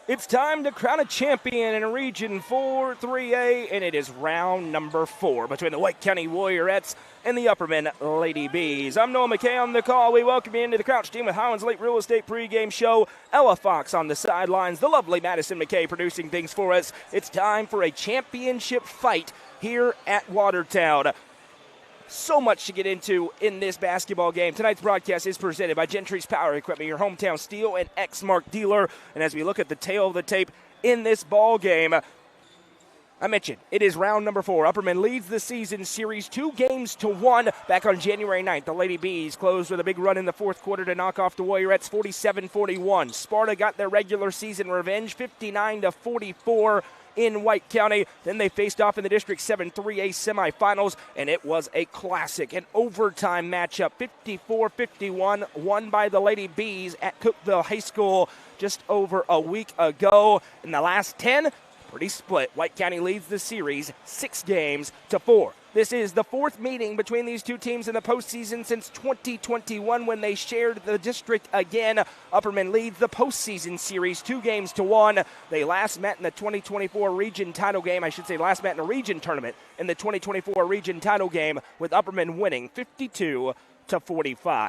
It's time to crown a champion in Region 4 3A, and it is round number 4 between the White County Warriorettes and the Upperman Lady Bees. I'm Noah McKay on the call. We welcome you into the Crouch Team with Highlands Lake Real Estate pregame show. Ella Fox on the sidelines, the lovely Madison McKay producing things for us. It's time for a championship fight here at Watertown. So much to get into in this basketball game. Tonight's broadcast is presented by Gentry's Power Equipment, your hometown steel and X-Mark dealer. And as we look at the tail of the tape in this ball game, I mentioned it is round number 4. Upperman leads the season series 2-1 back on January 9th. The Lady Bees closed with a big run in the fourth quarter to knock off the Warriorettes 47-41. Sparta got their regular season revenge 59-44. In White County. Then they faced off in the District 7 3A semifinals, and it was a classic, an overtime matchup, 54-51, won by the Lady Bees at Cookeville High School just over a week ago. In the last 10, pretty split. White County leads the series 6-4. This is the 4th meeting between these two teams in the postseason since 2021 when they shared the district again. Upperman leads the postseason series 2-1. They last met in the 2024 region title game. I should say last met in a region tournament in the 2024 region title game with Upperman winning 52-45.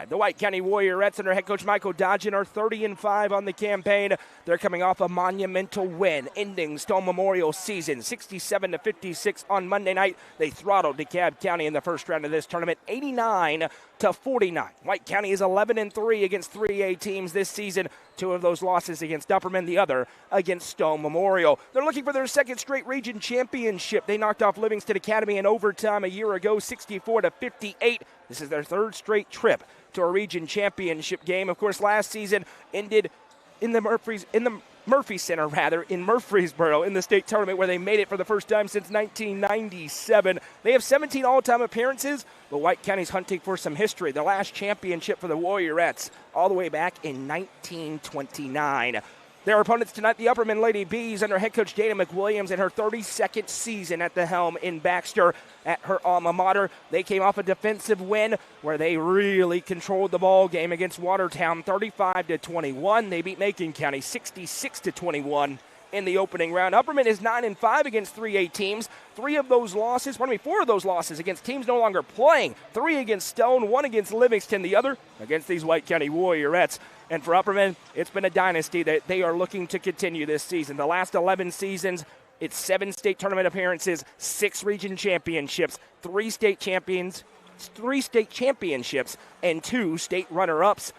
The White County Warriorettes under head coach Michael Dodgen are 30-5 on the campaign. They're coming off a monumental win, ending Stone Memorial season 67-56 on Monday night. They throttled DeKalb County in the first round of this tournament, 89-49. White County is 11-3 against 3A teams this season. 2 of those losses against Upperman, the other against Stone Memorial. They're looking for their second straight region championship. They knocked off Livingston Academy in overtime a year ago, 64-58. This is their 3rd straight trip to a region championship game. Of course, last season ended in the Murphy Center, in Murfreesboro in the state tournament where they made it for the first time since 1997. They have 17 all-time appearances, but White County's hunting for some history. The last championship for the Warriorettes all the way back in 1929. Their opponents tonight, the Upperman Lady Bees under head coach Dana McWilliams in her 32nd season at the helm in Baxter at her alma mater. They came off a defensive win where they really controlled the ball game against Watertown 35-21. They beat Macon County 66-21 in the opening round. Upperman is 9-5 against 3A teams. 4 of those losses against teams no longer playing. 3 against Stone, 1 against Livingston, the other against these White County Warriorettes. And for Upperman, it's been a dynasty that they are looking to continue this season. The last 11 seasons, it's 7 state tournament appearances, 6 region championships, 3 state championships, and 2 state runner-ups.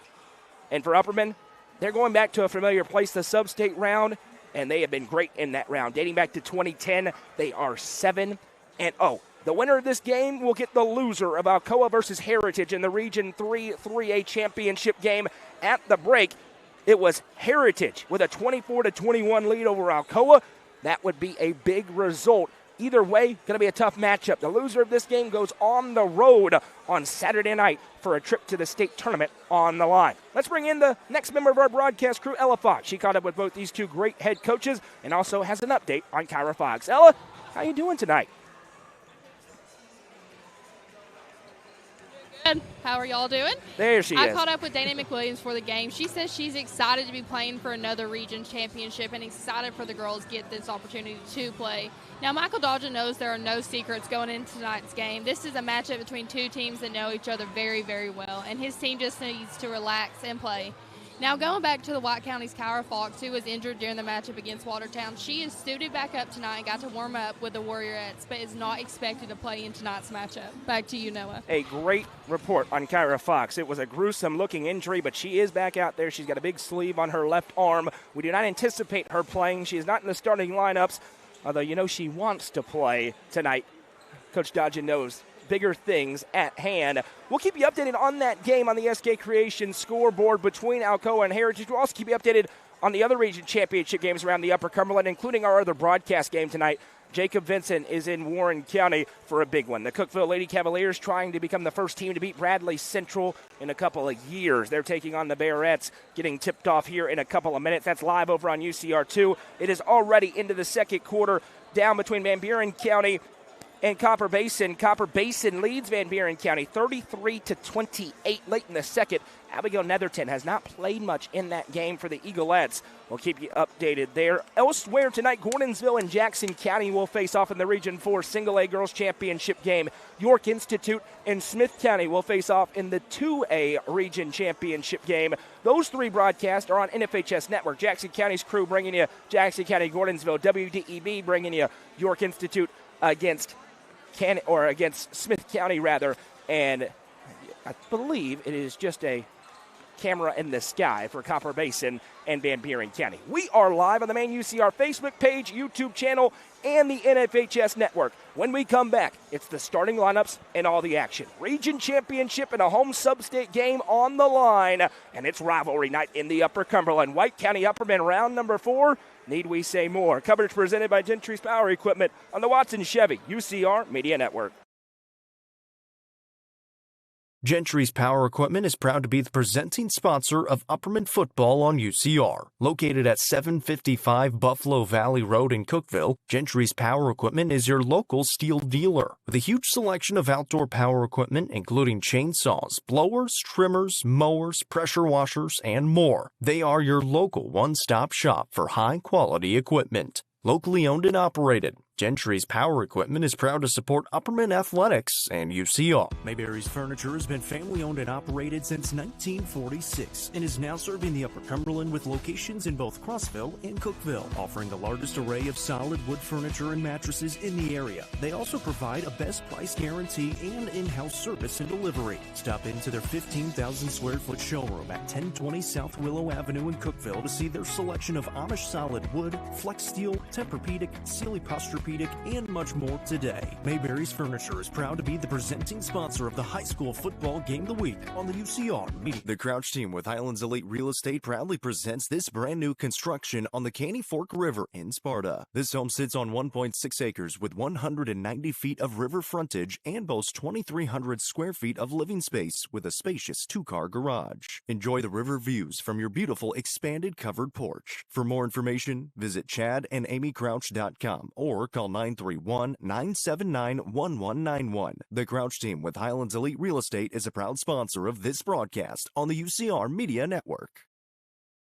And for Upperman, they're going back to a familiar place, the sub-state round, and they have been great in that round. Dating back to 2010, they are 7-0. The winner of this game will get the loser of Alcoa versus Heritage in the Region 3 3A championship game. At the break, it was Heritage with a 24-21 lead over Alcoa. That would be a big result. Either way, going to be a tough matchup. The loser of this game goes on the road on Saturday night for a trip to the state tournament on the line. Let's bring in the next member of our broadcast crew, Ella Fox. She caught up with both these two great head coaches and also has an update on Kyra Fox. Ella, how you doing tonight? Good. How are y'all doing? There she is. I caught up with Dana McWilliams for the game. She says she's excited to be playing for another region championship and excited for the girls to get this opportunity to play. Now, Michael Dodgen knows there are no secrets going into tonight's game. This is a matchup between 2 teams that know each other very, very well, and his team just needs to relax and play. Now, going back to the White County's Kyra Fox, who was injured during the matchup against Watertown, she is suited back up tonight and got to warm up with the Warriorettes, but is not expected to play in tonight's matchup. Back to you, Noah. A great report on Kyra Fox. It was a gruesome-looking injury, but she is back out there. She's got a big sleeve on her left arm. We do not anticipate her playing. She is not in the starting lineups, although she wants to play tonight. Coach Dodgen knows bigger things at hand. We'll keep you updated on that game on the SK Creation scoreboard between Alcoa and Heritage. We'll also keep you updated on the other region championship games around the Upper Cumberland, including our other broadcast game tonight. Jacob Vincent is in Warren County for a big one. The Cookeville Lady Cavaliers trying to become the first team to beat Bradley Central in a couple of years. They're taking on the Bearettes, getting tipped off here in a couple of minutes. That's live over on UCR2. It is already into the second quarter, down between Van Buren County and Copper Basin. Copper Basin leads Van Buren County 33-28 late in the second. Abigail Netherton has not played much in that game for the Eaglettes. We'll keep you updated there. Elsewhere tonight, Gordonsville and Jackson County will face off in the Region 4 Single A Girls Championship game. York Institute and Smith County will face off in the 2A Region Championship game. Those three broadcasts are on NFHS Network. Jackson County's crew bringing you Jackson County, Gordonsville. WDEB bringing you York Institute against Smith County, rather. And I believe it is just a camera in the sky for Copper Basin and Van Buren County. We are live on the main UCR Facebook page, YouTube channel, and the NFHS network. When we come back, it's the starting lineups and all the action. Region Championship and a home sub-state game on the line, and it's rivalry night in the Upper Cumberland. White County Upperman round number 4. Need we say more? Coverage presented by Gentry's Power Equipment on the Watson Chevy UCR Media Network. Gentry's Power Equipment is proud to be the presenting sponsor of Upperman football on UCR. Located at 755 Buffalo Valley Road in Cookeville, Gentry's Power Equipment is your local steel dealer. With a huge selection of outdoor power equipment, including chainsaws, blowers, trimmers, mowers, pressure washers, and more. They are your local one-stop shop for high-quality equipment. Locally owned and operated, Gentry's Power Equipment is proud to support Upperman Athletics and UCR. Mayberry's Furniture has been family-owned and operated since 1946 and is now serving the Upper Cumberland with locations in both Crossville and Cookeville, offering the largest array of solid wood furniture and mattresses in the area. They also provide a best price guarantee and in-house service and delivery. Stop into their 15,000 square foot showroom at 1020 South Willow Avenue in Cookeville to see their selection of Amish solid wood, flex steel, Tempur-Pedic, Sealy Posturepedic, and much more today. Mayberry's Furniture is proud to be the presenting sponsor of the high school football game of the week on the UCR Media. The Crouch team with Highlands Elite Real Estate proudly presents this brand new construction on the Caney Fork River in Sparta. This home sits on 1.6 acres with 190 feet of river frontage and boasts 2,300 square feet of living space with a spacious 2-car garage. Enjoy the river views from your beautiful expanded covered porch. For more information, visit ChadandAmyCrouch.com or call 931-979-1191. The Crouch team with Highlands Elite Real Estate is a proud sponsor of this broadcast on the UCR Media Network.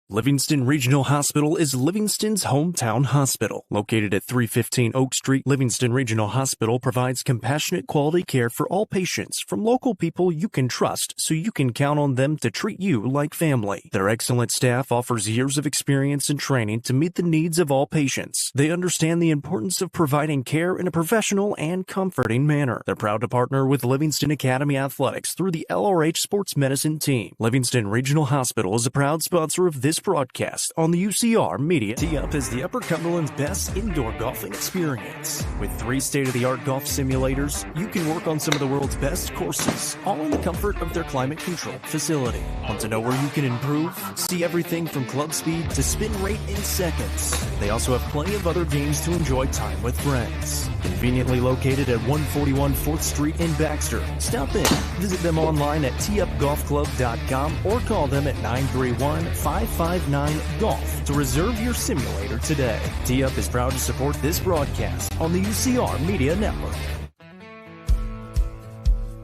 Livingston Regional Hospital is Livingston's hometown hospital. Located at 315 Oak Street, Livingston Regional Hospital provides compassionate quality care for all patients from local people you can trust, so you can count on them to treat you like family. Their excellent staff offers years of experience and training to meet the needs of all patients. They understand the importance of providing care in a professional and comforting manner. They're proud to partner with Livingston Academy Athletics through the LRH Sports Medicine team. Livingston Regional Hospital is a proud sponsor of this broadcast on the UCR Media. Tee-Up is the Upper Cumberland's best indoor golfing experience. With 3 state-of-the-art golf simulators, you can work on some of the world's best courses, all in the comfort of their climate-controlled facility. Want to know where you can improve? See everything from club speed to spin rate in seconds. They also have plenty of other games to enjoy time with friends. Conveniently located at 141 4th Street in Baxter. Stop in. Visit them online at teeupgolfclub.com or call them at 931-559-GOLF to reserve your simulator today. Tee-Up is proud to support this broadcast on the UCR Media Network.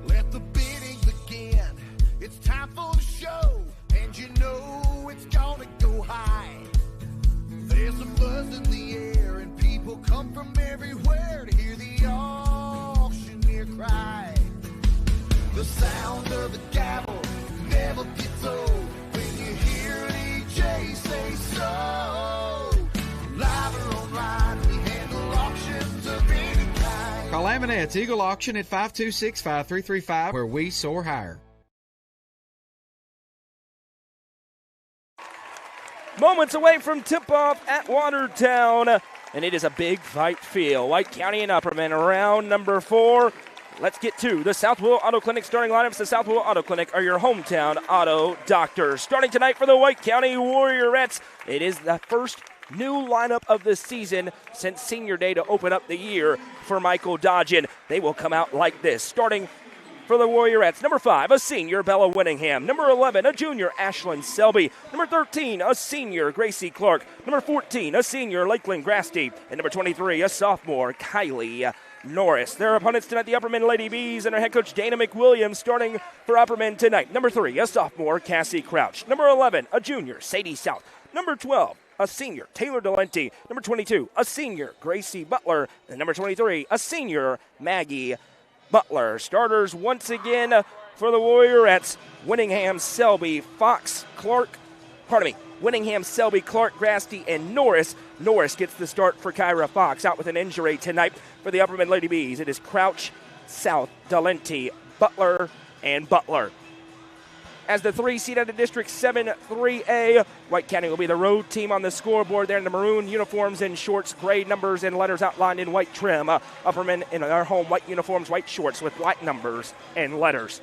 Let the bidding begin. It's time for the show, and you know it's gonna go high. There's a buzz in the air, and people come from everywhere to hear the auctioneer cry. The sound of the gavel never gets old when you hear an EJ say so. Live or online, we handle auctions of any kind. Call Aminette's Eagle Auction at 526-5335, where we soar higher. Moments away from tip-off at Watertown, and it is a big fight feel. White County and Upperman, round number 4. Let's get to the South Willow Auto Clinic starting lineups. The South Willow Auto Clinic are your hometown auto doctors. Starting tonight for the White County Warriorettes, it is the first new lineup of the season since Senior Day to open up the year for Michael Dodgen. They will come out like this. Starting for the Warriorettes, number 5, a senior, Bella Winningham. Number 11, a junior, Ashlyn Selby. Number 13, a senior, Gracie Clark. Number 14, a senior, Lakeland Grasty. And number 23, a sophomore, Kylie Norris. Their opponents tonight, the Upperman Lady Bees, and our head coach Dana McWilliams starting for Upperman tonight. Number 3, a sophomore, Cassie Crouch. Number 11, a junior, Sadie South. Number 12, a senior, Taylor Delenti. Number 22, a senior, Gracie Butler. And number 23, a senior, Maggie Butler. Starters once again for the Warriorettes, Winningham, Selby, Fox, Clark, Winningham, Selby, Clark, Grasty, and Norris. Norris gets the start for Kyra Fox, out with an injury tonight for the Upperman Lady Bees. It is Crouch, South, Delenti, Butler, and Butler. As the 3 seed out of District 7 3A, White County will be the road team on the scoreboard there in the maroon uniforms and shorts, gray numbers and letters outlined in white trim. Upperman in their home white uniforms, white shorts with black numbers and letters.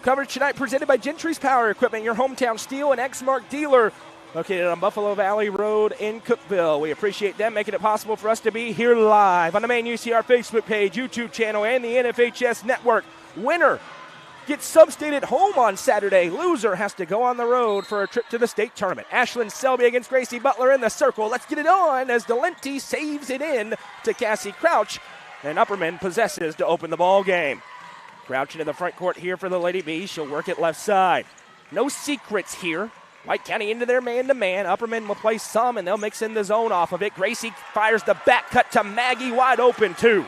Coverage tonight presented by Gentry's Power Equipment, your hometown steel and Exmark dealer, located on Buffalo Valley Road in Cookeville. We appreciate them making it possible for us to be here live on the main UCR Facebook page, YouTube channel, and the NFHS network. Winner gets sub-state at home on Saturday. Loser has to go on the road for a trip to the state tournament. Ashlyn Selby against Gracie Butler in the circle. Let's get it on as Delenti saves it in to Cassie Crouch, and Upperman possesses to open the ball game. Crouch into the front court here for the Lady Bees. She'll work it left side. No secrets here. White County into their man-to-man. Upperman will play some, and they'll mix in the zone off of it. Gracie fires the back cut to Maggie, wide open, too.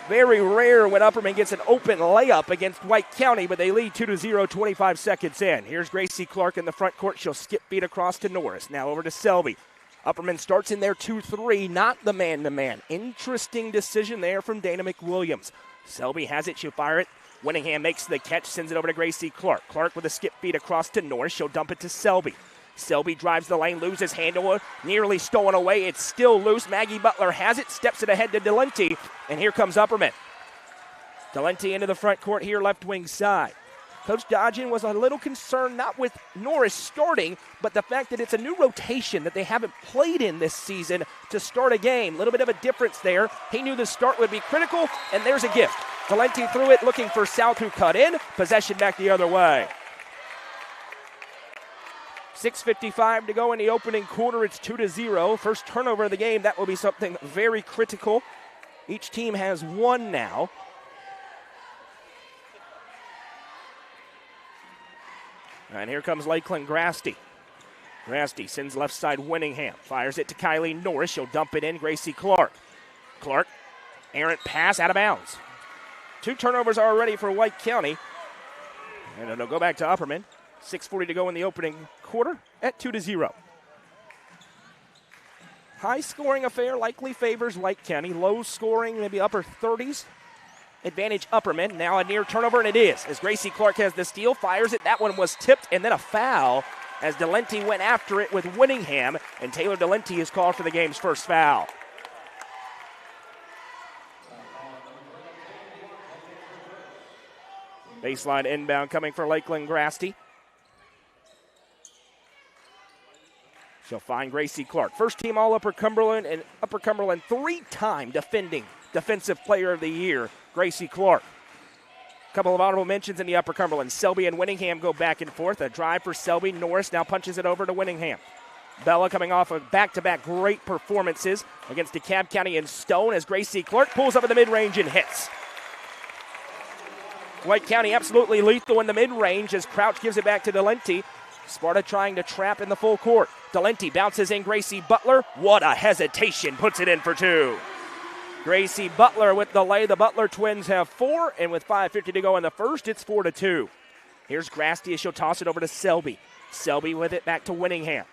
Very rare when Upperman gets an open layup against White County, but they lead 2-0, 25 seconds in. Here's Gracie Clark in the front court. She'll skip feet across to Norris. Now over to Selby. Upperman starts in there 2-3, not the man-to-man. Interesting decision there from Dana McWilliams. Selby has it. She'll fire it. Winningham makes the catch, sends it over to Gracie Clark. Clark with a skip feed across to Norris. She'll dump it to Selby. Selby drives the lane, loses handle, nearly stolen away. It's still loose. Maggie Butler has it, steps it ahead to Delenti, and here comes Upperman. Delenti into the front court here, left wing side. Coach Dodgen was a little concerned, not with Norris starting, but the fact that it's a new rotation that they haven't played in this season to start a game. A little bit of a difference there. He knew the start would be critical, and there's a gift. Delenti threw it, looking for South, who cut in. Possession back the other way. 6:55 to go in the opening quarter. It's 2-0. First turnover of the game. That will be something very critical. Each team has one now. And here comes Lakeland Grasty. Grasty sends left side Winningham. Fires it to Kylie Norris. She'll dump it in. Gracie Clark. Clark, errant pass out of bounds. 2 turnovers already for White County. And it'll go back to Upperman. 6:40 to go in the opening quarter at 2-0. High scoring affair likely favors White County. Low scoring, maybe upper 30s. Advantage Upperman. Now a near turnover, and it is. As Gracie Clark has the steal, fires it. That one was tipped, and then a foul as Delenti went after it with Winningham, and Taylor Delenti is called for the game's first foul. Baseline inbound coming for Lakeland Grasty. She'll find Gracie Clark. First team all Upper Cumberland, and Upper Cumberland 3-time defending Defensive Player of the Year, Gracie Clark. A couple of honorable mentions in the Upper Cumberland. Selby and Winningham go back and forth. A drive for Selby. Norris now punches it over to Winningham. Bella coming off of back-to-back great performances against DeKalb County and Stone as Gracie Clark pulls up in the mid-range and hits. White County absolutely lethal in the mid-range as Crouch gives it back to Delenti. Sparta trying to trap in the full court. Delenti bounces in Gracie Butler. What a hesitation. Puts it in for 2. Gracie Butler with the lay. The Butler twins have 4, and with 5:50 to go in the first, it's 4-2. Here's Grasty as she'll toss it over to Selby. Selby with it back to Winningham.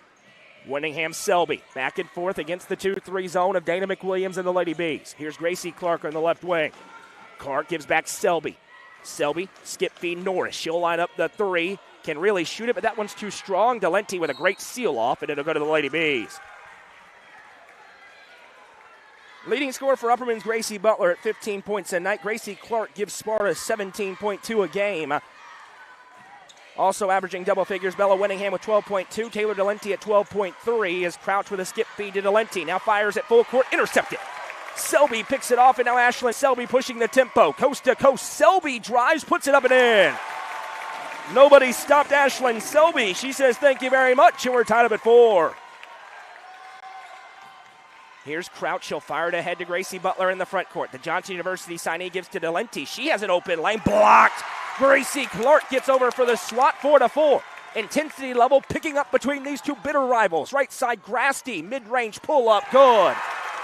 Winningham, Selby, back and forth against the 2-3 zone of Dana McWilliams and the Lady Bees. Here's Gracie Clark on the left wing. Clark gives back Selby. Selby, skip feed Norris. She'll line up the 3. Can really shoot it, but that one's too strong. Delenti with a great seal off, and it'll go to the Lady Bees. Leading scorer for Upperman's Gracie Butler at 15 points a night. Gracie Clark gives Sparta 17.2 a game. Also averaging double figures, Bella Winningham with 12.2. Taylor Delenti at 12.3 as Crouch with a skip feed to Delenti. Now fires at full court, intercepted. Selby picks it off, and now Ashlyn Selby pushing the tempo. Coast to coast, Selby drives, puts it up and in. Nobody stopped Ashlyn Selby. She says thank you very much, and we're tied up at 4. Here's Crouch. She'll fire it ahead to Gracie Butler in the front court. The Johnson University signee gives to Delenti. She has an open lane. Blocked. Gracie Clark gets over for the swat. 4-4. Intensity level picking up between these two bitter rivals. Right side, Grasty. Mid-range pull-up. Good.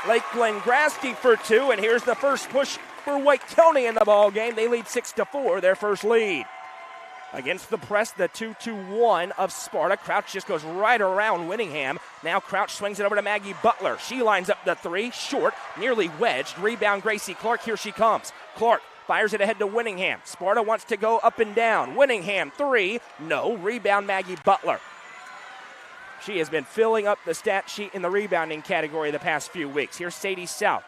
Lakeland Grasty for 2. And here's the first push for White County in the ball game. They lead 6-4, their first lead. Against the press, the 2-1 of Sparta. Crouch just goes right around Winningham. Now Crouch swings it over to Maggie Butler. She lines up the 3, short, nearly wedged. Rebound Gracie Clark, here she comes. Clark fires it ahead to Winningham. Sparta wants to go up and down. Winningham, 3, no. Rebound Maggie Butler. She has been filling up the stat sheet in the rebounding category the past few weeks. Here's Sadie South.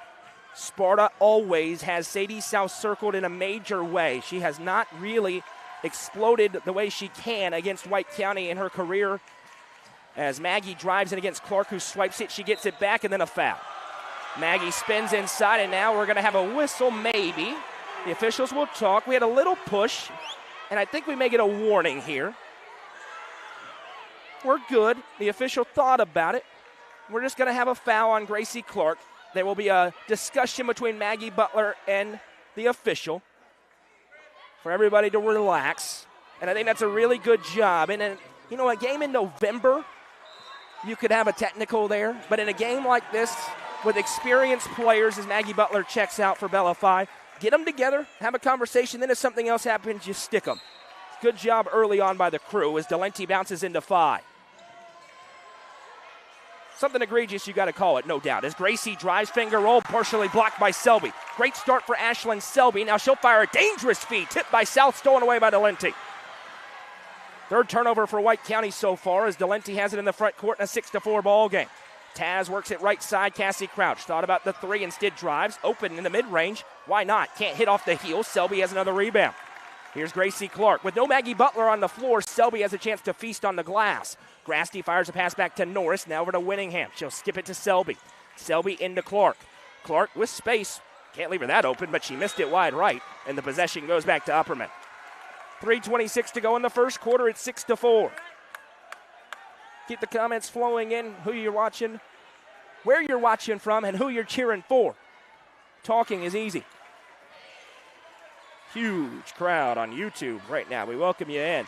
Sparta always has Sadie South circled in a major way. She has not really exploded the way she can against White County in her career. As Maggie drives it against Clark, who swipes it, she gets it back, and then a foul. Maggie spins inside, and now we're going to have a whistle, maybe. The officials will talk. We had a little push, and I think we may get a warning here. We're good. The official thought about it. We're just going to have a foul on Gracie Clark. There will be a discussion between Maggie Butler and the official for everybody to relax. And I think that's a really good job. And a game in November, you could have a technical there. But in a game like this, with experienced players, as Maggie Butler checks out for Bella Phi, get them together, have a conversation. Then if something else happens, you stick them. Good job early on by the crew as Delenti bounces into Phi. Something egregious, you got to call it, no doubt. As Gracie drives, finger roll, partially blocked by Selby. Great start for Ashlyn Selby. Now she'll fire a dangerous feed, tipped by South, stolen away by Delenti. Third turnover for White County so far as Delenti has it in the front court in a 6-4 ball game. Taz works it right side. Cassie Crouch thought about the 3, instead drives. Open in the mid-range. Why not? Can't hit off the heel. Selby has another rebound. Here's Gracie Clark. With no Maggie Butler on the floor, Selby has a chance to feast on the glass. Grasty fires a pass back to Norris. Now over to Winningham. She'll skip it to Selby. Selby into Clark. Clark with space. Can't leave her that open, but she missed it wide right. And the possession goes back to Upperman. 3:26 to go in the first quarter. It's 6-4. Keep the comments flowing in. Who you're watching, where you're watching from, and who you're cheering for. Talking is easy. Huge crowd on YouTube right now. We welcome you in.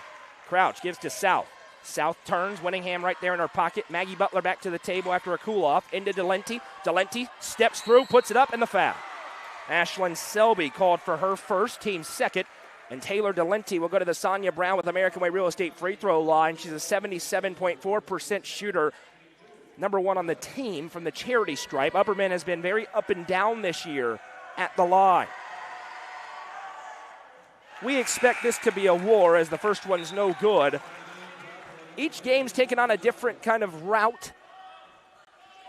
Crouch gives to South. South turns. Winningham right there in her pocket. Maggie Butler back to the table after a cool-off. Into Delenti. Delenti steps through, puts it up, and the foul. Ashlyn Selby called for her first, team second. And Taylor Delenti will go to the Sonia Brown with American Way Real Estate free throw line. She's a 77.4% shooter. Number 1 on the team from the charity stripe. Upperman has been very up and down this year at the line. We expect this to be a war as the first one's no good. Each game's taken on a different kind of route.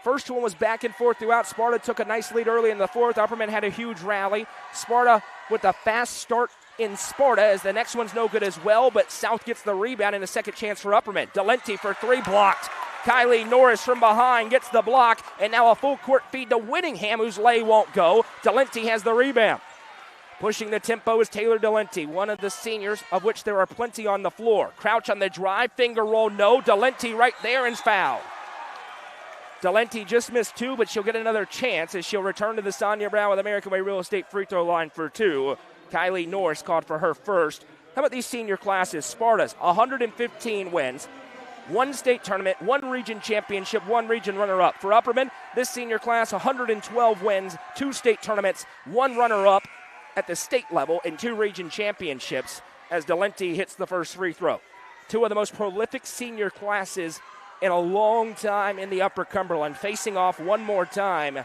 First one was back and forth throughout. Sparta took a nice lead early in the fourth. Upperman had a huge rally. Sparta with a fast start in Sparta as the next one's no good as well, but South gets the rebound and a second chance for Upperman. Delenti for 3, blocked. Kylie Norris from behind gets the block, and now a full court feed to Winningham, whose lay won't go. Delenti has the rebound. Pushing the tempo is Taylor Delenti, one of the seniors, of which there are plenty on the floor. Crouch on the drive, finger roll, no. Delenti right there and fouled. Delenti just missed 2, but she'll get another chance as she'll return to the Sonia Brown with American Way Real Estate free throw line for 2. Kylie Norris called for her first. How about these senior classes? Sparta's 115 wins, 1 state tournament, 1 region championship, 1 region runner-up. For Upperman, this senior class, 112 wins, 2 state tournaments, 1 runner-up at the state level, and 2 region championships as Delenti hits the first free throw. 2 of the most prolific senior classes in a long time in the Upper Cumberland, facing off one more time.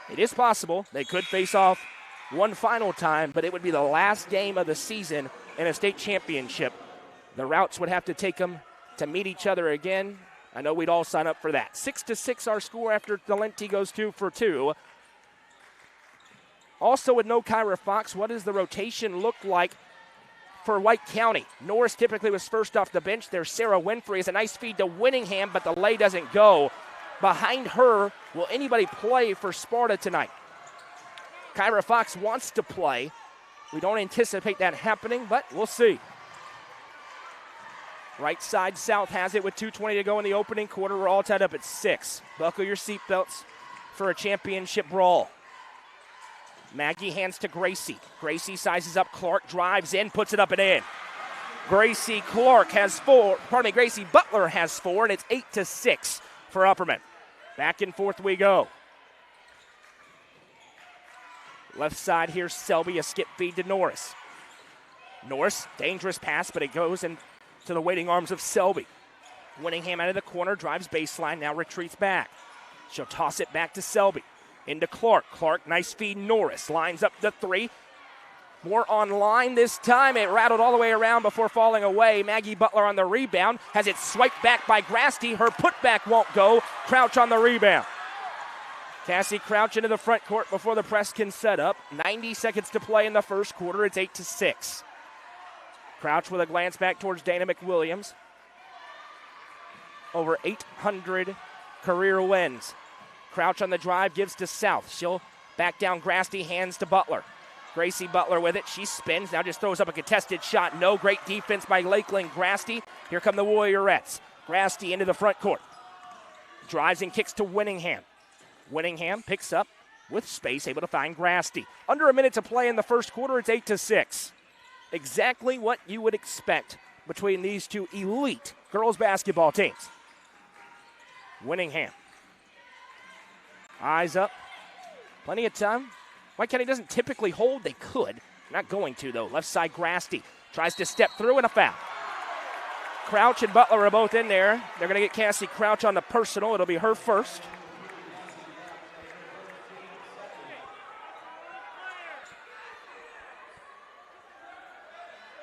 It is possible they could face off one final time, but it would be the last game of the season in a state championship. The routes would have to take them to meet each other again. I know we'd all sign up for that. 6-6 our score after Delenti goes 2 for 2. Also with no Kyra Fox, what does the rotation look like for White County? Norris typically was first off the bench. There's Sarah Winfrey. It's a nice feed to Winningham, but the lay doesn't go. Behind her, will anybody play for Sparta tonight? Kyra Fox wants to play. We don't anticipate that happening, but we'll see. Right side, South has it with 2:20 to go in the opening quarter. We're all tied up at 6. Buckle your seatbelts. for a championship brawl. Maggie hands to Gracie. Gracie sizes up Clark, drives in, puts it up and in. Gracie Butler has 4, and it's 8-6 for Upperman. Back and forth we go. Left side here, Selby, a skip feed to Norris. Norris, dangerous pass, but it goes into the waiting arms of Selby. Winningham out of the corner, drives baseline, now retreats back. She'll toss it back to Selby. Into Clark. Clark, nice feed, Norris. Lines up the 3. More on line this time. It rattled all the way around before falling away. Maggie Butler on the rebound. Has it swiped back by Grasty. Her putback won't go. Crouch on the rebound. Cassie Crouch into the front court before the press can set up. 90 seconds to play in the first quarter. It's 8-6. Crouch with a glance back towards Dana McWilliams. Over 800 career wins. Crouch on the drive, gives to South. She'll back down Grasty, hands to Butler. Gracie Butler with it. She spins, now just throws up a contested shot. No, great defense by Lakeland Grasty. Here come the Warriorettes. Grasty into the front court. Drives and kicks to Winningham. Winningham picks up with space, able to find Grasty. Under a minute to play in the first quarter, it's 8-6. Exactly what you would expect between these two elite girls basketball teams. Winningham. Eyes up. Plenty of time. White County doesn't typically hold. They could. Not going to, though. Left side, Grasty. Tries to step through and a foul. Crouch and Butler are both in there. They're going to get Cassie Crouch on the personal. It'll be her first.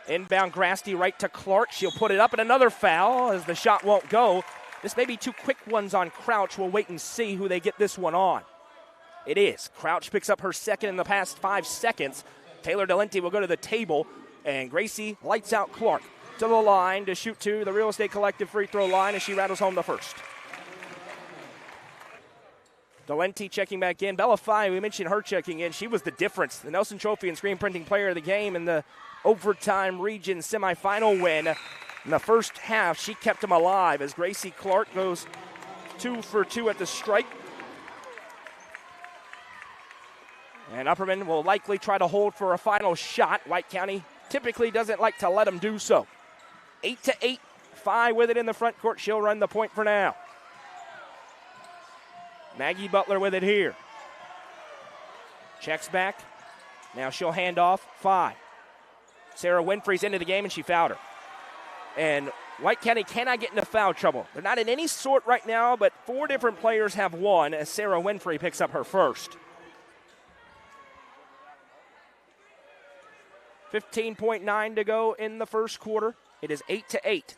Inbound Grasty right to Clark. She'll put it up, and another foul as the shot won't go. This may be 2 quick ones on Crouch. We'll wait and see who they get this one on. It is. Crouch picks up her second in the past 5 seconds. Taylor Delenti will go to the table, and Gracie lights out Clark to the line to shoot to the Real Estate Collective free throw line as she rattles home the first. Delenti checking back in. Bella Fye, we mentioned her checking in. She was the difference. The Nelson Trophy and Screen Printing Player of the Game in the overtime region semifinal win. In the first half, she kept them alive as Gracie Clark goes 2 for 2 at the strike. And Upperman will likely try to hold for a final shot. White County typically doesn't like to let them do so. 8-8, Fye with it in the front court. She'll run the point for now. Maggie Butler with it here. Checks back. Now she'll hand off. Fye. Sarah Winfrey's into the game, and she fouled her. And White County cannot get into foul trouble. They're not in any sort right now, but 4 different players have won as Sarah Winfrey picks up her first. 15.9 to go in the first quarter. It is 8-8.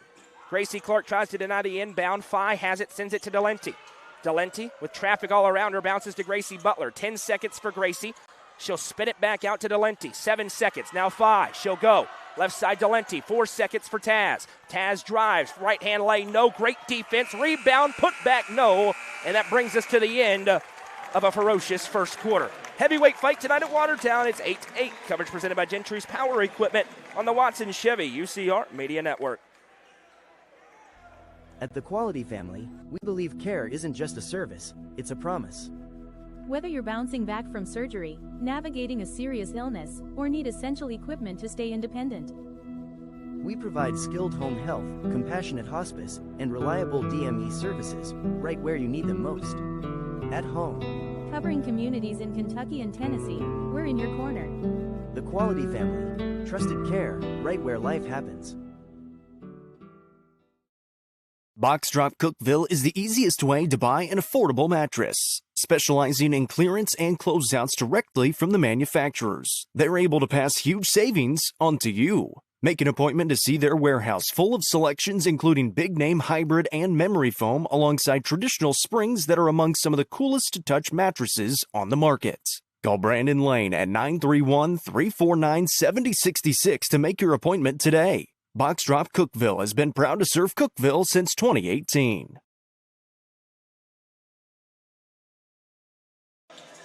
Gracie Clark tries to deny the inbound. Fye has it, sends it to Delenti. Delenti, with traffic all around her, bounces to Gracie Butler. 10 seconds for Gracie. She'll spin it back out to Delenti. 7 seconds. Now Fye. She'll go. Left side Delenti. 4 seconds for Taz. Taz drives. Right hand lane. No. Great defense. Rebound. Put back. No. And that brings us to the end of a ferocious first quarter. Heavyweight fight tonight at Watertown. It's 8-8. Coverage presented by Gentry's Power Equipment on the Watson Chevy UCR Media Network. At the Quality Family, we believe care isn't just a service, it's a promise. Whether you're bouncing back from surgery, navigating a serious illness, or need essential equipment to stay independent, we provide skilled home health, compassionate hospice, and reliable DME services right where you need them most. At home. Covering communities in Kentucky and Tennessee, we're in your corner. The Quality Family, trusted care right where life happens. Box Drop Cookeville is the easiest way to buy an affordable mattress. Specializing in clearance and closeouts directly from the manufacturers, they're able to pass huge savings on to you. Make an appointment to see their warehouse full of selections including big-name hybrid and memory foam alongside traditional springs that are among some of the coolest to touch mattresses on the market. Call Brandon Lane at 931-349-7066 to make your appointment today. Box Drop Cookeville has been proud to serve Cookeville since 2018.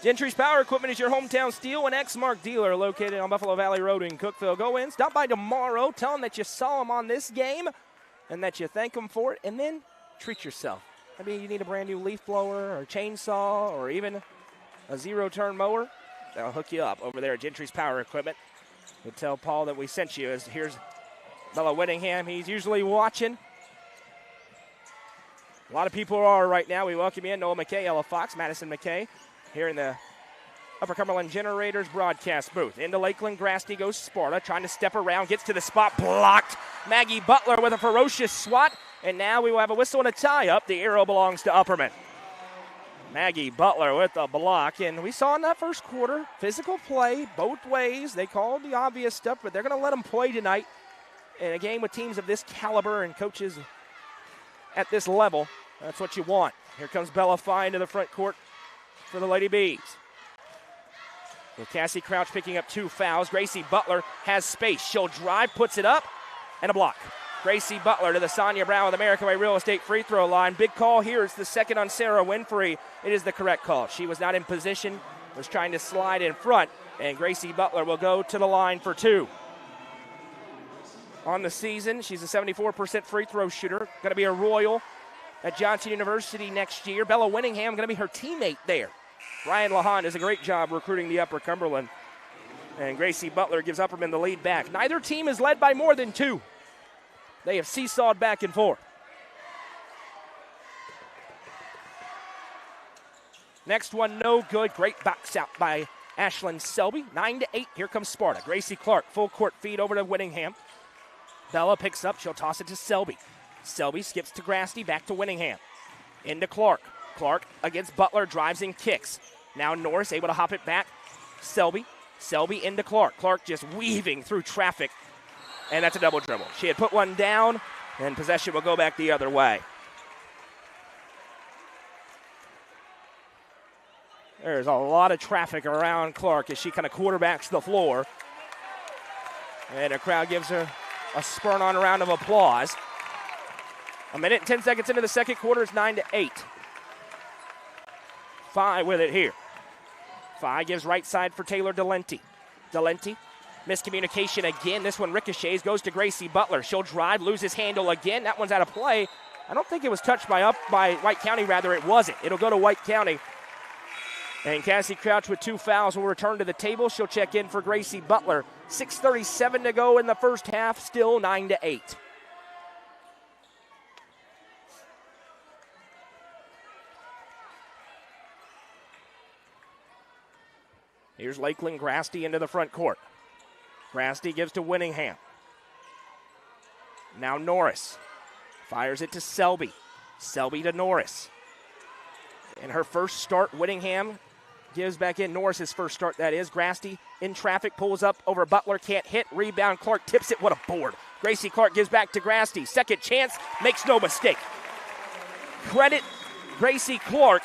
Gentry's Power Equipment is your hometown Steel and Exmark dealer located on Buffalo Valley Road in Cookeville. Go in, stop by tomorrow, tell them that you saw them on this game and that you thank them for it, and then treat yourself. Maybe you need a brand new leaf blower or a chainsaw or even a zero-turn mower. They'll hook you up over there at Gentry's Power Equipment. You tell Paul that we sent you. Here's Bella Whittingham. He's usually watching. A lot of people are right now. We welcome you in. Noah McKay, Ella Fox, Madison McKay here in the Upper Cumberland Generators broadcast booth. Into Lakeland, Grasty goes Sparta, trying to step around, gets to the spot, blocked. Maggie Butler with a ferocious swat, and now we will have a whistle and a tie-up. The arrow belongs to Upperman. Maggie Butler with a block, and we saw in that first quarter, physical play both ways. They called the obvious stuff, but they're going to let them play tonight in a game with teams of this caliber and coaches at this level. That's what you want. Here comes Bella Fye into the front court for the Lady Bees. With Cassie Crouch picking up 2 fouls, Gracie Butler has space. She'll drive, puts it up, and a block. Gracie Butler to the Sonia Brown with American Way Real Estate free throw line. Big call here. It's the second on Sarah Winfrey. It is the correct call. She was not in position, was trying to slide in front, and Gracie Butler will go to the line for 2. On the season, she's a 74% free throw shooter. Going to be a Royal at Johnson University next year. Bella Whittingham going to be her teammate there. Ryan Lahan does a great job recruiting the Upper Cumberland. And Gracie Butler gives Upperman the lead back. Neither team is led by more than 2. They have seesawed back and forth. Next one, no good. Great box out by Ashlyn Selby. 9-8. Here comes Sparta. Gracie Clark, full court feed over to Whittingham. Bella picks up. She'll toss it to Selby. Selby skips to Grasty, back to Whittingham. Into Clark. Clark against Butler, drives and kicks. Now Norris able to hop it back. Selby into Clark. Clark just weaving through traffic. And that's a double dribble. She had put one down, and possession will go back the other way. There's a lot of traffic around Clark as she kind of quarterbacks the floor. And the crowd gives her a spurn on round of applause. 1 minute and 10 seconds into the second quarter. It's 9-8. Fye with it here. Fye gives right side for Taylor Delenti. Delenti, miscommunication again. This one ricochets, goes to Gracie Butler. She'll drive, loses handle again. That one's out of play. I don't think it was touched by White County, rather it wasn't. It'll go to White County. And Cassie Crouch with 2 fouls will return to the table. She'll check in for Gracie Butler. 6:37 to go in the first half, still 9-8. Here's Lakeland Grasty into the front court. Grasty gives to Whittingham. Now Norris fires it to Selby. Selby to Norris. In her first start, Whittingham gives back in. Norris's first start, that is. Grasty in traffic, pulls up over Butler, can't hit. Rebound, Clark tips it. What a board. Gracie Clark gives back to Grasty. Second chance, makes no mistake. Credit Gracie Clark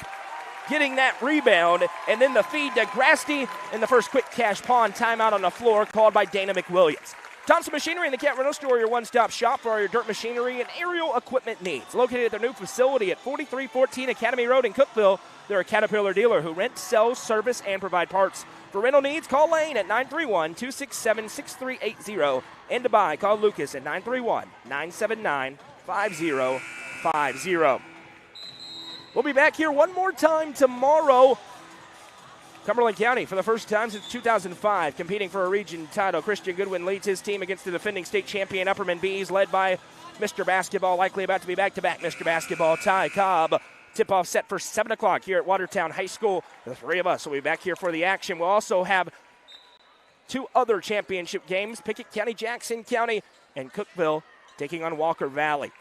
getting that rebound, and then the feed to Grasty in the first quick cash pawn timeout on the floor called by Dana McWilliams. Thompson Machinery in the Cat Rental Store, your one-stop shop for all your dirt machinery and aerial equipment needs. Located at their new facility at 4314 Academy Road in Cookeville, they're a Caterpillar dealer who rent, sells, service, and provide parts. For rental needs, call Lane at 931-267-6380. And to buy, call Lucas at 931-979-5050. We'll be back here one more time tomorrow. Cumberland County, for the first time since 2005, competing for a region title. Christian Goodwin leads his team against the defending state champion Upperman Bees, led by Mr. Basketball, likely about to be back-to-back Mr. Basketball, Ty Cobb. Tip-off set for 7 o'clock here at Watertown High School. The 3 of us will be back here for the action. We'll also have 2 other championship games, Pickett County, Jackson County, and Cookeville taking on Walker Valley.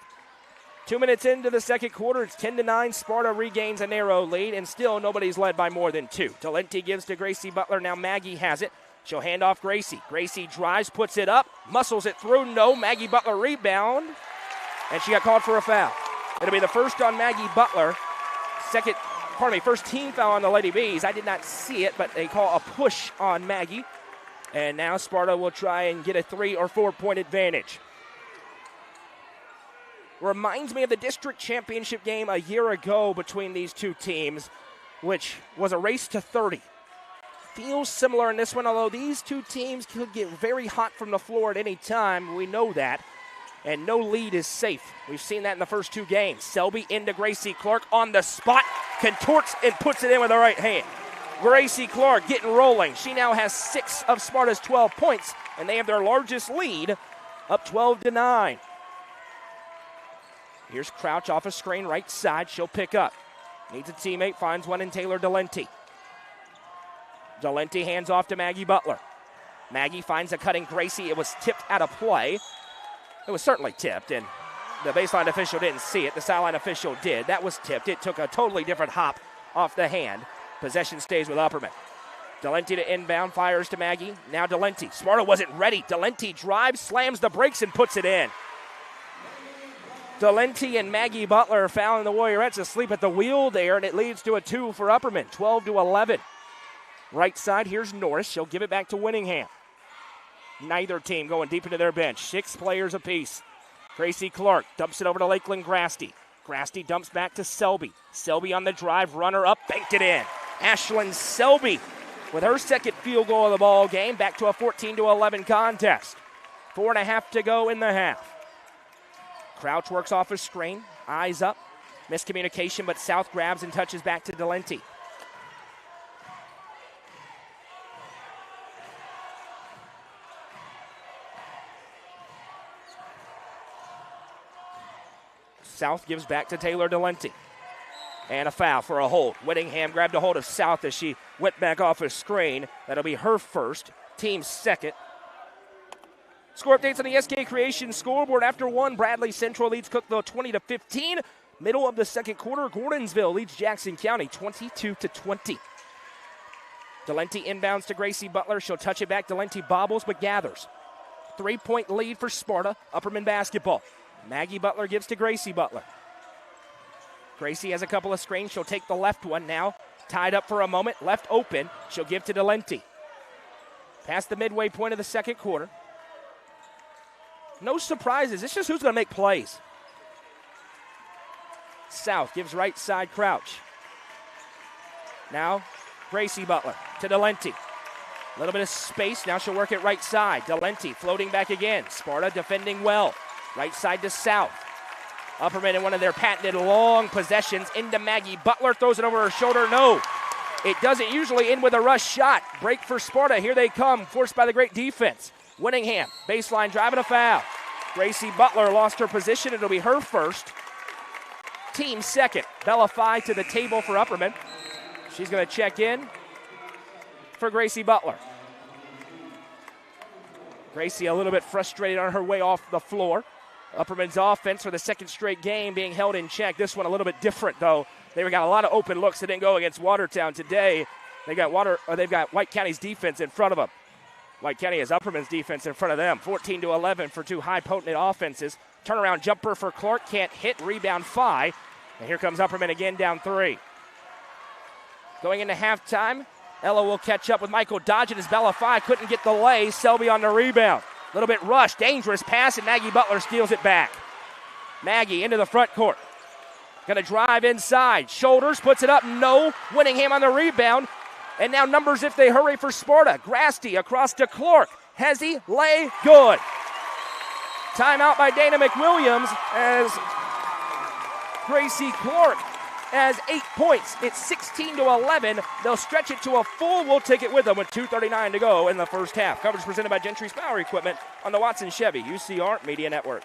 2 minutes into the second quarter, it's 10-9. Sparta regains a narrow lead, and still nobody's led by more than 2. Talenti gives to Gracie Butler. Now Maggie has it. She'll hand off Gracie. Gracie drives, puts it up, muscles it through. No, Maggie Butler rebound, and she got called for a foul. It'll be the first on Maggie Butler. First team foul on the Lady Bees. I did not see it, but they call a push on Maggie. And now Sparta will try and get a 3 or 4 point advantage. Reminds me of the district championship game a year ago between these two teams, which was a race to 30. Feels similar in this one, although these two teams could get very hot from the floor at any time. We know that. and no lead is safe. We've seen that in the first 2 games. Selby into Gracie Clark on the spot, contorts and puts it in with the right hand. Gracie Clark getting rolling. She now has 6 of Sparta's 12 points, and they have their largest lead, up 12-9. Here's Crouch off a screen right side. She'll pick up. Needs a teammate, finds one in Taylor Delente. Delente hands off to Maggie Butler. Maggie finds a cutting Gracie. It was tipped out of play. It was certainly tipped, and the baseline official didn't see it. The sideline official did. That was tipped. It took a totally different hop off the hand. Possession stays with Upperman. Delente to inbound, fires to Maggie. Now Delente. Sparta wasn't ready. Delente drives, slams the brakes, and puts it in. Delente and Maggie Butler found the Warriorettes asleep at the wheel there, and it leads to a 2 for Upperman, 12-11. Right side, here's Norris. She'll give it back to Winningham. Neither team going deep into their bench. 6 players apiece. Gracie Clark dumps it over to Lakeland Grasty. Grasty dumps back to Selby. Selby on the drive, runner up, banked it in. Ashlyn Selby with her second field goal of the ball game, back to a 14-11 contest. 4.5 to go in the half. Crouch works off a screen, eyes up. Miscommunication, but South grabs and touches back to Delente. South gives back to Taylor Delente. And a foul for a hold. Whittingham grabbed a hold of South as she went back off a screen. That'll be her first, team's second. Score updates on the SK Creation scoreboard. After 1, Bradley Central leads Cookeville 20-15. Middle of the second quarter, Gordonsville leads Jackson County 22-20. Delente inbounds to Gracie Butler. She'll touch it back. Delente bobbles but gathers. 3-point lead for Sparta. Upperman basketball. Maggie Butler gives to Gracie Butler. Gracie has a couple of screens. She'll take the left one now. Tied up for a moment. Left open. She'll give to Delente. Past the midway point of the second quarter. No surprises. It's just who's going to make plays. South gives right side Crouch. Now Gracie Butler to Delente. A little bit of space. Now she'll work it right side. Delente floating back again. Sparta defending well. Right side to South. Upperman in one of their patented long possessions into Maggie Butler. Throws it over her shoulder. No. It doesn't usually end with a rush shot. Break for Sparta. Here they come. Forced by the great defense. Winningham. Baseline driving a foul. Gracie Butler lost her position. It'll be her first. Team second. Bella Phi to the table for Upperman. She's going to check in for Gracie Butler. Gracie a little bit frustrated on her way off the floor. Upperman's offense for the second straight game being held in check. This one a little bit different, though. They've got a lot of open looks that didn't go against Watertown today. They've got White County's defense in front of them. White County has Upperman's defense in front of them. 14-11 for 2 high potent offenses. Turnaround jumper for Clark, can't hit. Rebound Phi. And here comes Upperman again, down 3. Going into halftime, Ella will catch up with Michael Dodgen as Bella Phi couldn't get the lay. Selby on the rebound. A little bit rushed, dangerous pass, and Maggie Butler steals it back. Maggie into the front court. Gonna drive inside. Shoulders, puts it up, no. Winningham on the rebound. And now numbers if they hurry for Sparta. Grasty across to Clark. Hezzy, lay, good. Timeout by Dana McWilliams as Gracie Clark has 8 points. It's 16-11. They'll stretch it to a full. We'll take it with them with 2:39 to go in the first half. Coverage presented by Gentry's Power Equipment on the Watson Chevy UCR Media Network.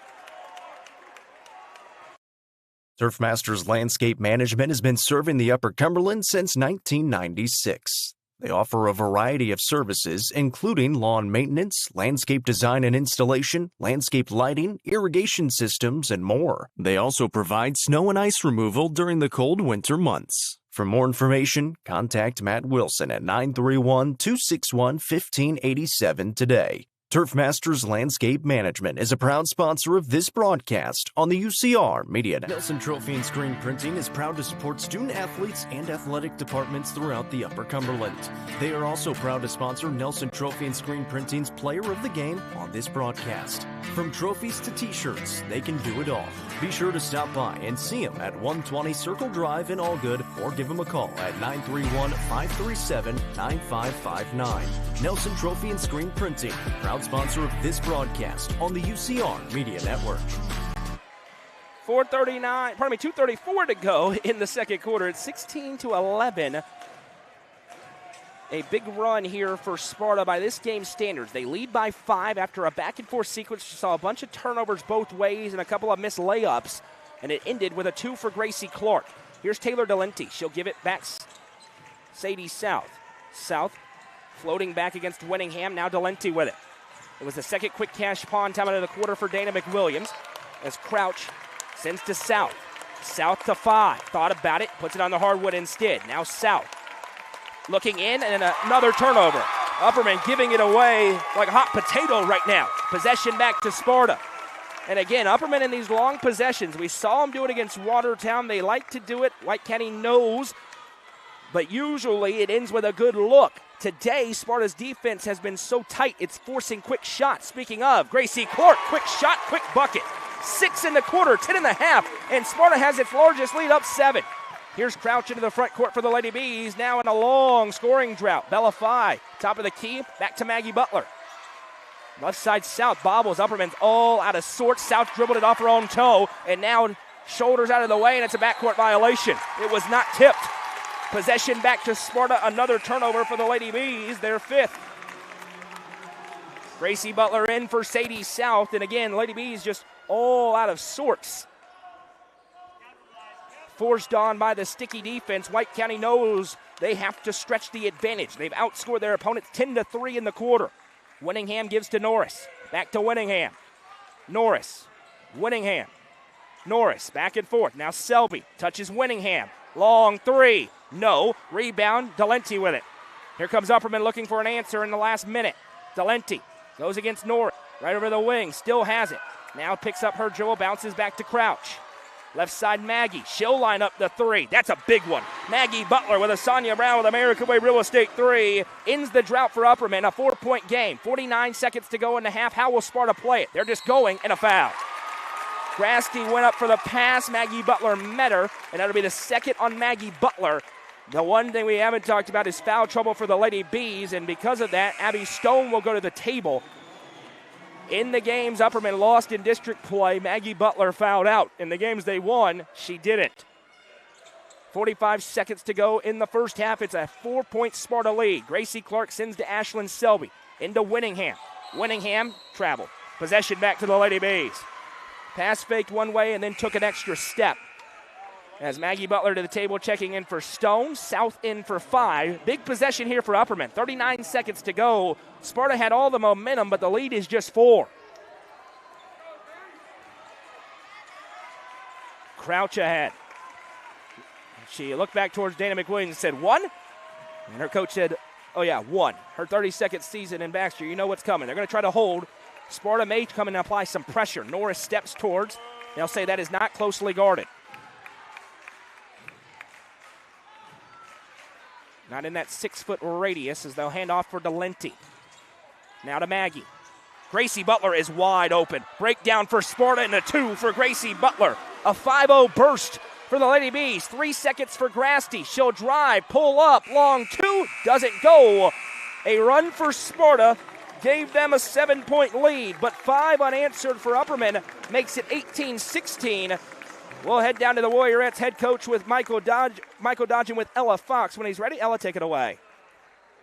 Turfmasters Landscape Management has been serving the Upper Cumberland since 1996. They offer a variety of services, including lawn maintenance, landscape design and installation, landscape lighting, irrigation systems, and more. They also provide snow and ice removal during the cold winter months. For more information, contact Matt Wilson at 931-261-1587 today. Turfmasters Landscape Management is a proud sponsor of this broadcast on the UCR Media Network. Nelson Trophy and Screen Printing is proud to support student athletes and athletic departments throughout the Upper Cumberland. They are also proud to sponsor Nelson Trophy and Screen Printing's Player of the Game on this broadcast. From trophies to t-shirts, they can do it all. Be sure to stop by and see them at 120 Circle Drive in Allgood or give them a call at 931-537-9559. Nelson Trophy and Screen Printing, proud sponsor of this broadcast on the UCR Media Network. 2:34 to go in the second quarter. It's 16-11. A big run here for Sparta by this game's standards. They lead by 5 after a back-and-forth sequence. You saw a bunch of turnovers both ways and a couple of missed layups, and it ended with a 2 for Gracie Clark. Here's Taylor Delenti. She'll give it back Sadie South. South floating back against Winningham. Now Delenti with it. It was the second quick cash pawn time out of the quarter for Dana McWilliams as Crouch sends to South. South to 5. Thought about it. Puts it on the hardwood instead. Now South. Looking in, and another turnover. Upperman giving it away like a hot potato right now. Possession back to Sparta. And again, Upperman in these long possessions. We saw them do it against Watertown. They like to do it. White County knows. But usually it ends with a good look. Today, Sparta's defense has been so tight, it's forcing quick shots. Speaking of, Gracie Clark, quick shot, quick bucket. 6 in the quarter, 10 in the half, and Sparta has its largest lead, up 7. Here's Crouch into the front court for the Lady Bees, now in a long scoring drought. Bella Fye, top of the key, back to Maggie Butler. Left side South bobbles, Upperman's all out of sorts. South dribbled it off her own toe, and now shoulders out of the way, and it's a backcourt violation. It was not tipped. Possession back to Sparta, another turnover for the Lady Bees, their 5th. Gracie Butler in for Sadie South, and again, Lady Bees just all out of sorts. Forced on by the sticky defense. White County knows they have to stretch the advantage. They've outscored their opponents 10-3 in the quarter. Winningham gives to Norris. Back to Winningham. Norris. Winningham. Norris back and forth. Now Selby touches Winningham. Long 3. No. Rebound. Delenti with it. Here comes Upperman looking for an answer in the last minute. Delenti goes against Norris. Right over the wing. Still has it. Now picks up her dribble. Bounces back to Crouch. Left side, Maggie. She'll line up the 3. That's a big one. Maggie Butler with a Sonia Brown with American Way Real Estate 3. Ends the drought for Upperman. A 4-point game. 49 seconds to go in the half. How will Sparta play it? They're just going, and a foul. Grasty went up for the pass. Maggie Butler met her, and that'll be the second on Maggie Butler. The one thing we haven't talked about is foul trouble for the Lady Bees, and because of that, Abby Stone will go to the table. In the games Upperman lost in district play, Maggie Butler fouled out. In the games they won, she didn't. 45 seconds to go in the first half. It's a 4-point Sparta lead. Gracie Clark sends to Ashlyn Selby. Into Winningham. Winningham traveled. Possession back to the Lady Bees. Pass faked one way and then took an extra step. As Maggie Butler to the table, checking in for Stone. South in for 5. Big possession here for Upperman. 39 seconds to go. Sparta had all the momentum, but the lead is just 4. Crouch ahead. She looked back towards Dana McWilliams and said, 1? And her coach said, oh yeah, 1. Her 32nd season in Baxter, you know what's coming. They're going to try to hold. Sparta may come in and apply some pressure. Norris steps towards. They'll say that is not closely guarded. Not in that 6-foot radius as they'll hand off for Delenti. Now to Maggie. Gracie Butler is wide open. Breakdown for Sparta and a 2 for Gracie Butler. A 5-0 burst for the Lady Bees. 3 seconds for Grasty. She'll drive, pull up, long 2. Doesn't go. A run for Sparta gave them a 7-point lead, but 5 unanswered for Upperman makes it 18-16. We'll head down to the Warriorettes head coach with Michael Dodgen with Ella Fox. When he's ready, Ella, take it away.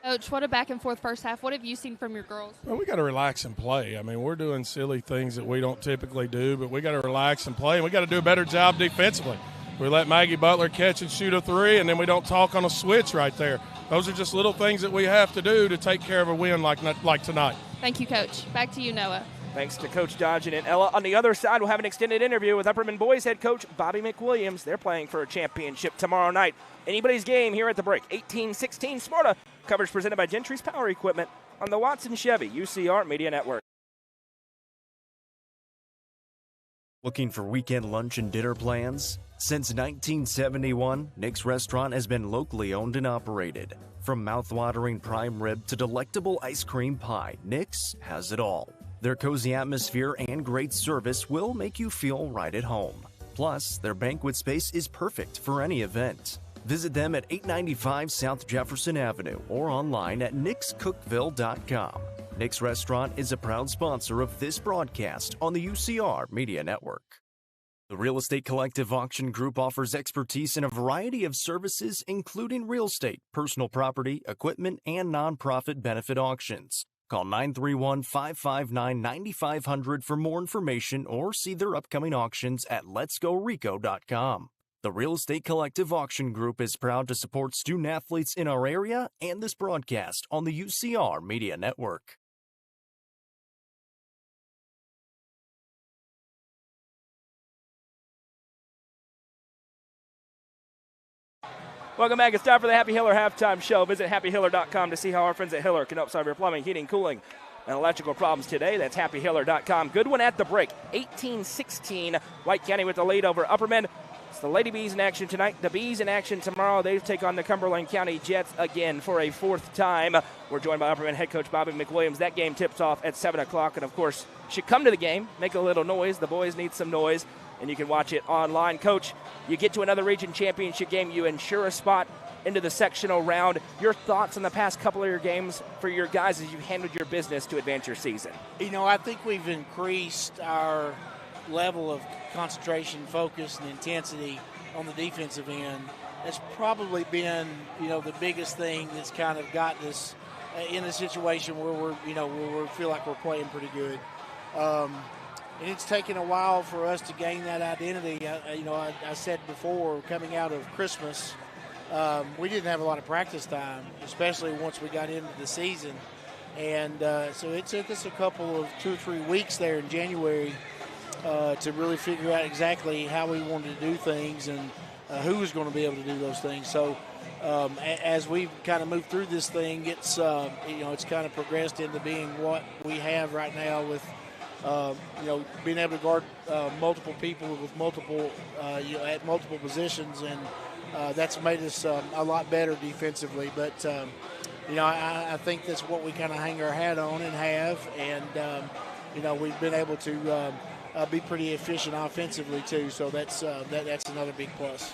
Coach, what a back-and-forth first half. What have you seen from your girls? Well, we got to relax and play. I mean, we're doing silly things that we don't typically do, but we got to relax and play, and we got to do a better job defensively. We let Maggie Butler catch and shoot a 3, and then we don't talk on a switch right there. Those are just little things that we have to do to take care of a win like tonight. Thank you, Coach. Back to you, Noah. Thanks to Coach Dodgen and Ella. On the other side, we'll have an extended interview with Upperman boys head coach Bobby McWilliams. They're playing for a championship tomorrow night. Anybody's game here at the break. 18-16 Sparta. Coverage presented by Gentry's Power Equipment on the Watson Chevy UCR Media Network. Looking for weekend lunch and dinner plans? Since 1971, Nick's Restaurant has been locally owned and operated. From mouth-watering prime rib to delectable ice cream pie, Nick's has it all. Their cozy atmosphere and great service will make you feel right at home. Plus, their banquet space is perfect for any event. Visit them at 895 South Jefferson Avenue or online at nickscookville.com. Nick's Restaurant is a proud sponsor of this broadcast on the UCR Media Network. The Real Estate Collective Auction Group offers expertise in a variety of services, including real estate, personal property, equipment, and nonprofit benefit auctions. Call 931-559-9500 for more information or see their upcoming auctions at letsgorico.com. The Real Estate Collective Auction Group is proud to support student athletes in our area and this broadcast on the UCR Media Network. Welcome back. It's time for the Happy Hiller halftime show. Visit happyhiller.com to see how our friends at Hiller can help solve your plumbing, heating, cooling, and electrical problems today. That's happyhiller.com. Good one at the break. 18-16. White County with the lead over Upperman. It's the Lady Bees in action tonight. The Bees in action tomorrow. They take on the Cumberland County Jets again for a fourth time. We're joined by Upperman head coach Bobby McWilliams. That game tips off at 7 o'clock. And, of course, you should come to the game, make a little noise. The boys need some noise, and you can watch it online. Coach, you get to another region championship game. You ensure a spot into the sectional round. Your thoughts on the past couple of your games for your guys as you've handled your business to advance your season? You know, I think we've increased our level of concentration, focus, and intensity on the defensive end. That's probably been, the biggest thing that's kind of gotten us in a situation where where we feel like we're playing pretty good. And it's taken a while for us to gain that identity. I said before, coming out of Christmas, we didn't have a lot of practice time, especially once we got into the season. And so it took us a couple of 2 or 3 weeks there in January to really figure out exactly how we wanted to do things and who was going to be able to do those things. So as we've kind of moved through this thing, it's kind of progressed into being what we have right now with being able to guard multiple people with multiple at multiple positions, and that's made us a lot better defensively. But I think that's what we kind of hang our hat on and have, and we've been able to be pretty efficient offensively too. So that's another big plus.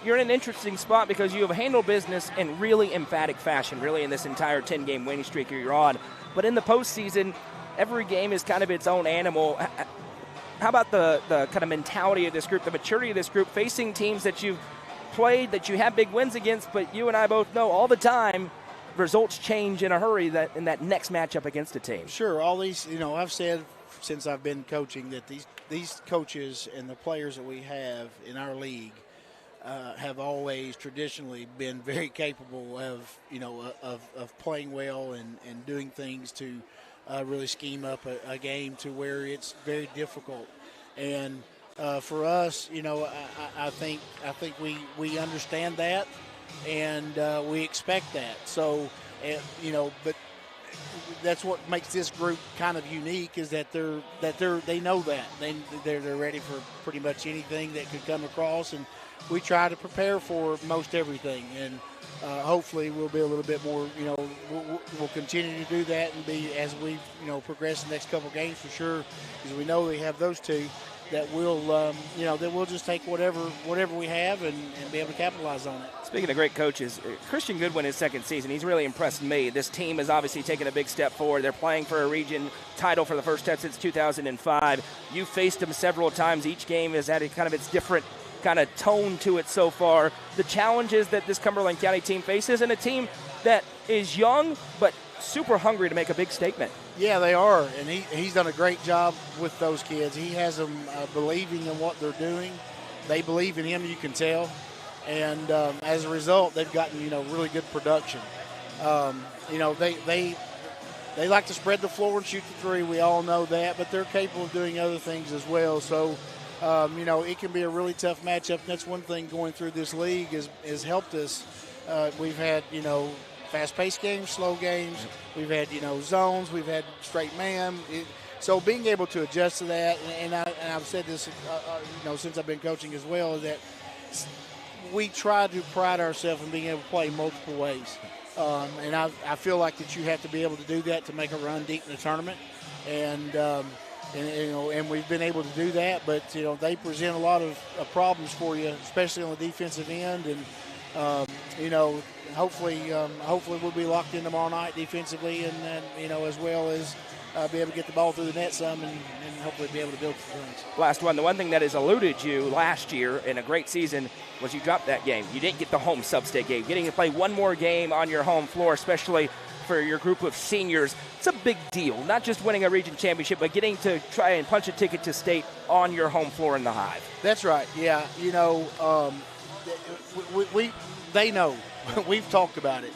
You're in an interesting spot because you have handled business in really emphatic fashion, really in this entire 10-game winning streak you're on. But in the postseason, every game is kind of its own animal. How about the kind of mentality of this group, the maturity of this group, facing teams that you've played, that you have big wins against, but you and I both know all the time results change in a hurry in that next matchup against a team? Sure. All these, I've said since I've been coaching that these coaches and the players that we have in our league have always traditionally been very capable of playing well and doing things to really scheme up a game to where it's very difficult. And for us, I think we understand that, and we expect that. So, but that's what makes this group kind of unique, is that they know that they're ready for pretty much anything that could come across, and we try to prepare for most everything. And hopefully we'll be a little bit more, we'll continue to do that and be, as we progress the next couple games for sure, because we know we have those two that we'll just take whatever we have and be able to capitalize on it. Speaking of great coaches, Christian Goodwin, his second season, he's really impressed me. This team has obviously taken a big step forward. They're playing for a region title for the first time since 2005. You've faced them several times. Each game has had kind of its different kind of tone to it so far. The challenges that this Cumberland County team faces, and a team that is young but super hungry to make a big statement. Yeah, they are, and he's done a great job with those kids. He has them believing in what they're doing. They believe in him, you can tell, and as a result, they've gotten really good production. They like to spread the floor and shoot the three. We all know that, but they're capable of doing other things as well. So, it can be a really tough matchup. And that's one thing going through this league has helped us. We've had fast-paced games, slow games. We've had, zones. We've had straight man. So being able to adjust to that, and I've said this, since I've been coaching as well, is that we try to pride ourselves in being able to play multiple ways. And I feel like that you have to be able to do that to make a run deep in the tournament. And we've been able to do that. But, they present a lot of problems for you, especially on the defensive end. And You know, hopefully we'll be locked in tomorrow night defensively, and then, you know, as well as be able to get the ball through the net some and hopefully be able to build some things. Last one, the one thing that has eluded you last year in a great season was you dropped that game. You didn't get the home sub-state game. Getting to play one more game on your home floor, especially for your group of seniors, it's a big deal. Not just winning a region championship, but getting to try and punch a ticket to state on your home floor in the Hive. That's right, yeah. You know, they know. We've talked about it.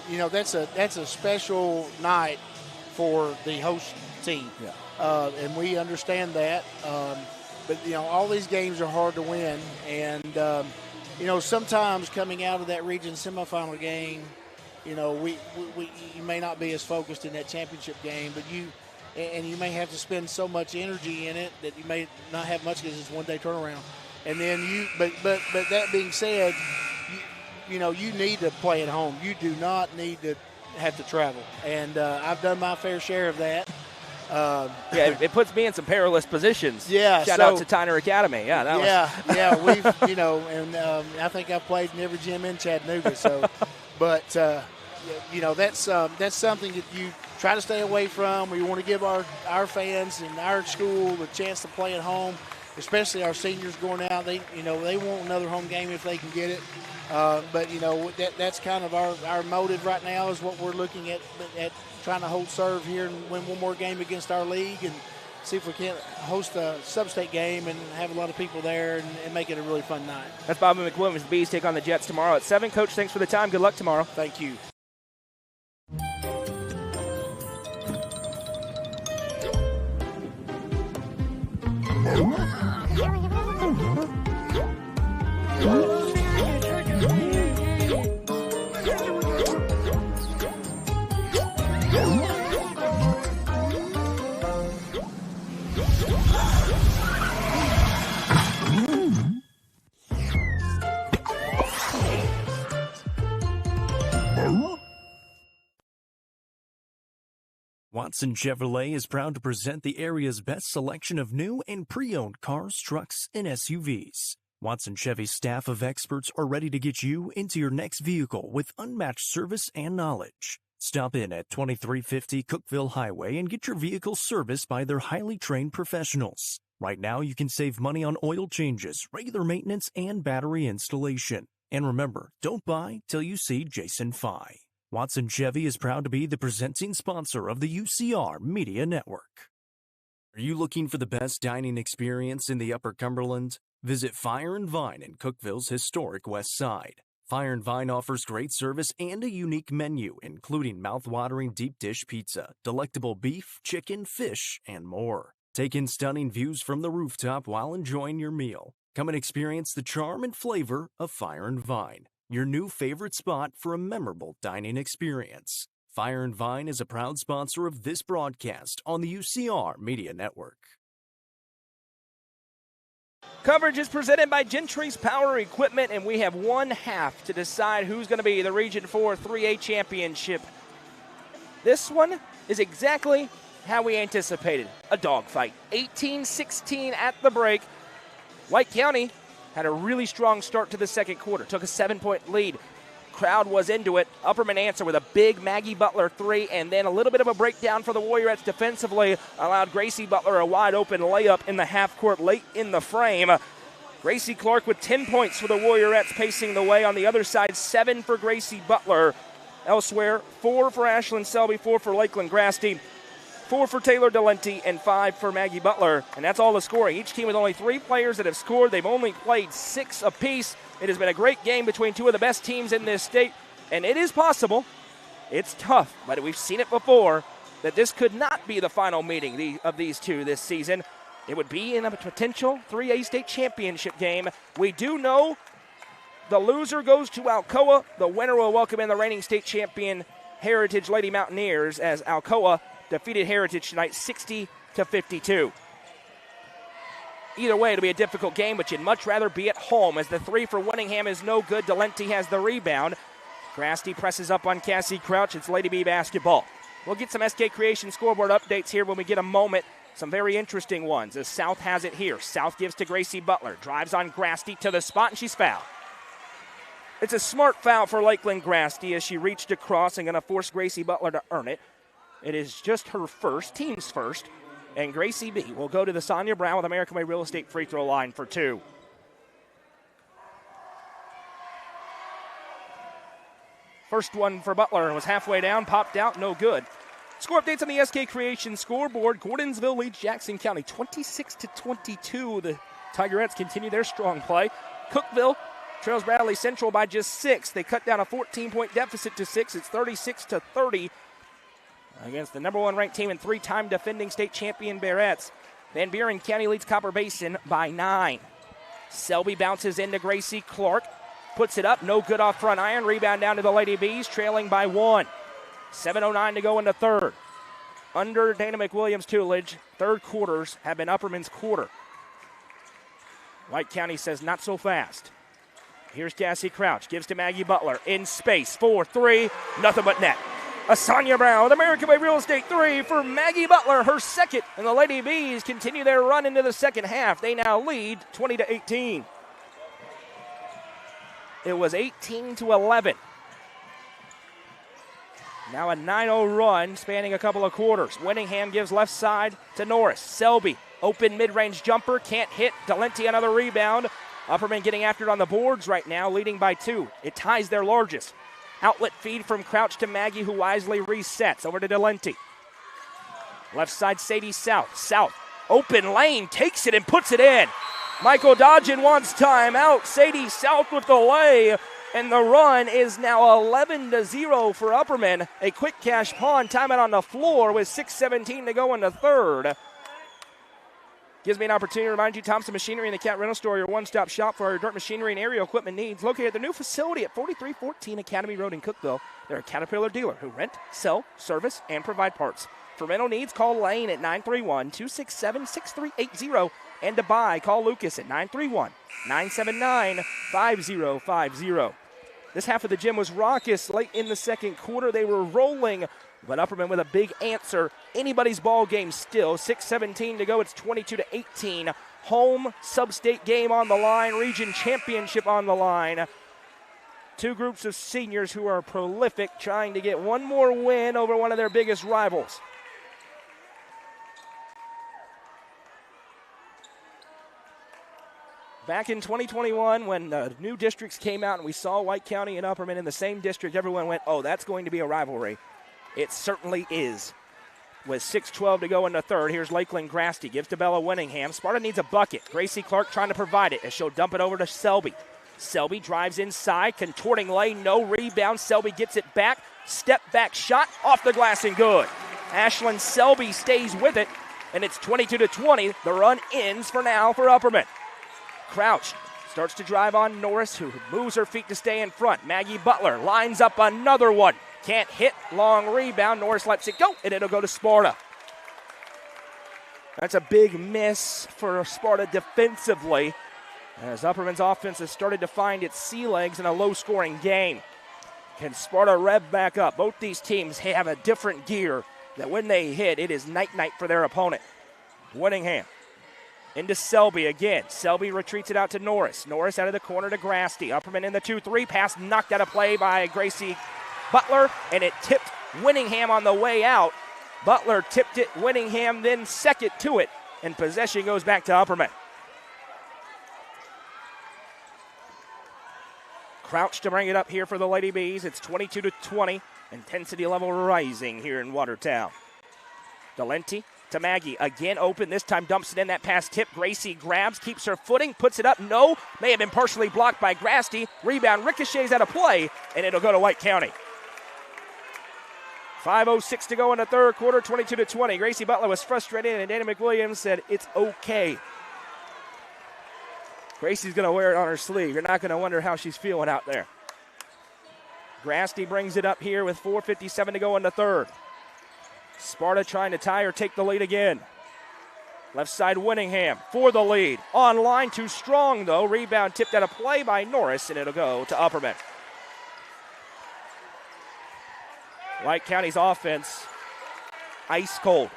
You know, that's a special night for the host team. Yeah. And we understand that. But, you know, all these games are hard to win. And, you know, sometimes coming out of that region semifinal game, you know, you may not be as focused in that championship game, but you may have to spend so much energy in it that you may not have much because it's one-day turnaround. And then but that being said, you know, you need to play at home. You do not need to have to travel. And I've done my fair share of that. Yeah, it puts me in some perilous positions. Yeah. Shout out to Tyner Academy. Yeah, we've, you know, and I think I've played in every gym in Chattanooga. So, but, you know, that's something that you try to stay away from. We want to give our fans and our school the chance to play at home, especially our seniors going out. They want another home game if they can get it. But, you know, that's kind of our motive right now is what we're looking at trying to hold serve here and win one more game against our league and see if we can't host a sub-state game and have a lot of people there and make it a really fun night. That's Bobby McWilliams. The Bees take on the Jets tomorrow at 7. Coach, thanks for the time. Good luck tomorrow. Thank you. Watson Chevrolet is proud to present the area's best selection of new and pre-owned cars, trucks, and SUVs. Watson Chevy's staff of experts are ready to get you into your next vehicle with unmatched service and knowledge. Stop in at 2350 Cookeville Highway and get your vehicle serviced by their highly trained professionals. Right now, you can save money on oil changes, regular maintenance, and battery installation. And remember, don't buy till you see Jason Fye. Watson Chevy is proud to be the presenting sponsor of the UCR Media Network. Are you looking for the best dining experience in the Upper Cumberland? Visit Fire and Vine in Cookeville's historic West Side. Fire and Vine offers great service and a unique menu, including mouth-watering deep dish pizza, delectable beef, chicken, fish, and more. Take in stunning views from the rooftop while enjoying your meal. Come and experience the charm and flavor of Fire and Vine, your new favorite spot for a memorable dining experience. Fire and Vine is a proud sponsor of this broadcast on the UCR Media Network. Coverage is presented by Gentry's Power Equipment, and we have one half to decide who's going to be the Region 4 3A championship. This one is exactly how we anticipated, a dogfight. 18-16 at the break. White County had a really strong start to the second quarter, took a 7-point lead. Crowd was into it. Upperman answered with a big Maggie Butler 3, and then a little bit of a breakdown for the Warriorettes defensively allowed Gracie Butler a wide-open layup in the half-court late in the frame. Gracie Clark with 10 points for the Warriorettes pacing the way. On the other side, 7 for Gracie Butler. Elsewhere, 4 for Ashlyn Selby, 4 for Lakeland Grasty, 4 for Taylor Delente, and 5 for Maggie Butler. And that's all the scoring. Each team with only 3 players that have scored. They've only played 6 apiece. It has been a great game between two of the best teams in this state. And it is possible, it's tough, but we've seen it before, that this could not be the final meeting of these two this season. It would be in a potential 3A state championship game. We do know the loser goes to Alcoa. The winner will welcome in the reigning state champion Heritage Lady Mountaineers as Alcoa defeated Heritage tonight 60-52. Either way, it'll be a difficult game, but you'd much rather be at home as the 3 for Winningham is no good. Delente has the rebound. Grasty presses up on Cassie Crouch. It's Lady B basketball. We'll get some SK Creation scoreboard updates here when we get a moment. Some very interesting ones as South has it here. South gives to Gracie Butler. Drives on Grasty to the spot, and she's fouled. It's a smart foul for Lakeland Grasty as she reached across and going to force Gracie Butler to earn it. It is just her first, team's first, and Gracie B will go to the Sonia Brown with American Way Real Estate free throw line for 2. First one for Butler was halfway down, popped out, no good. Score updates on the SK Creation scoreboard. Gordonsville leads Jackson County 26-22. The Tigerettes continue their strong play. Cookeville trails Bradley Central by just 6. They cut down a 14-point deficit to 6. It's 36-30 against the number 1 ranked team and 3-time defending state champion Barrettes. Van Buren County leads Copper Basin by 9. Selby bounces into Gracie Clark. Puts it up, no good off front iron. Rebound down to the Lady Bees, trailing by 1. 7:09 to go in the third. Under Dana McWilliams' tutelage, third quarters have been Upperman's quarter. White County says not so fast. Here's Cassie Crouch, gives to Maggie Butler. In space, 4-3, nothing but net. Asanya Brown with American Way Real Estate 3 for Maggie Butler, her second. And the Lady Bees continue their run into the second half. They now lead 20-18. It was 18-11. Now a 9-0 run spanning a couple of quarters. Winningham gives left side to Norris. Selby, open mid-range jumper, can't hit. Delenti another rebound. Upperman getting after it on the boards right now, leading by 2. It ties their largest. Outlet feed from Crouch to Maggie, who wisely resets. Over to Delenti. Left side, Sadie South. South, open lane, takes it and puts it in. Michael Dodgen wants timeout. Sadie South with the lay. And the run is now 11-0 for Upperman. A quick cash pawn, timeout on the floor with 6:17 to go in the third. Gives me an opportunity to remind you, Thompson Machinery and the Cat Rental Store, your one-stop shop for our dirt machinery and aerial equipment needs. Located at the new facility at 4314 Academy Road in Cookeville. They're a Caterpillar dealer who rent, sell, service, and provide parts. For rental needs, call Lane at 931-267-6380. And to buy, call Lucas at 931-979-5050. This half of the gym was raucous late in the second quarter. They were rolling, but Upperman with a big answer. Anybody's ball game still. 6:17 to go. It's 22-18. Home sub-state game on the line. Region championship on the line. Two groups of seniors who are prolific, trying to get one more win over one of their biggest rivals. Back in 2021, when the new districts came out and we saw White County and Upperman in the same district, everyone went, oh, that's going to be a rivalry. It certainly is. With 6:12 to go in the third, here's Lakeland Grasty. Gives to Bella Winningham. Sparta needs a bucket. Gracie Clark trying to provide it as she'll dump it over to Selby. Selby drives inside, contorting lane, no rebound. Selby gets it back. Step back shot, off the glass and good. Ashlyn Selby stays with it, and it's 22-20. The run ends for now for Upperman. Crouch starts to drive on Norris, who moves her feet to stay in front. Maggie Butler lines up another one. Can't hit, long rebound. Norris lets it go, and it'll go to Sparta. That's a big miss for Sparta defensively, as Upperman's offense has started to find its sea legs in a low-scoring game. Can Sparta rev back up? Both these teams have a different gear that when they hit, it is night-night for their opponent. Winningham. Into Selby again. Selby retreats it out to Norris. Norris out of the corner to Grasty. Upperman in the 2-3. Pass knocked out of play by Gracie Butler, and it tipped Winningham on the way out. Butler tipped it. Winningham then second to it, and possession goes back to Upperman. Crouch to bring it up here for the Lady Bees. It's 22-20. Intensity level rising here in Watertown. Delenti to Maggie, again open, this time dumps it in, that pass tip. Gracie grabs, keeps her footing, puts it up, no, may have been partially blocked by Grasty. Rebound ricochets out of play, and it'll go to White County. 5:06 to go in the third quarter, 22-20. Gracie Butler was frustrated, and Dana McWilliams said, it's okay. Gracie's going to wear it on her sleeve. You're not going to wonder how she's feeling out there. Grasty brings it up here with 4:57 to go in the third. Sparta trying to tie or take the lead again. Left side Winningham for the lead. On line, too strong though. Rebound tipped out of play by Norris, and it'll go to Upperman. White County's offense, ice cold.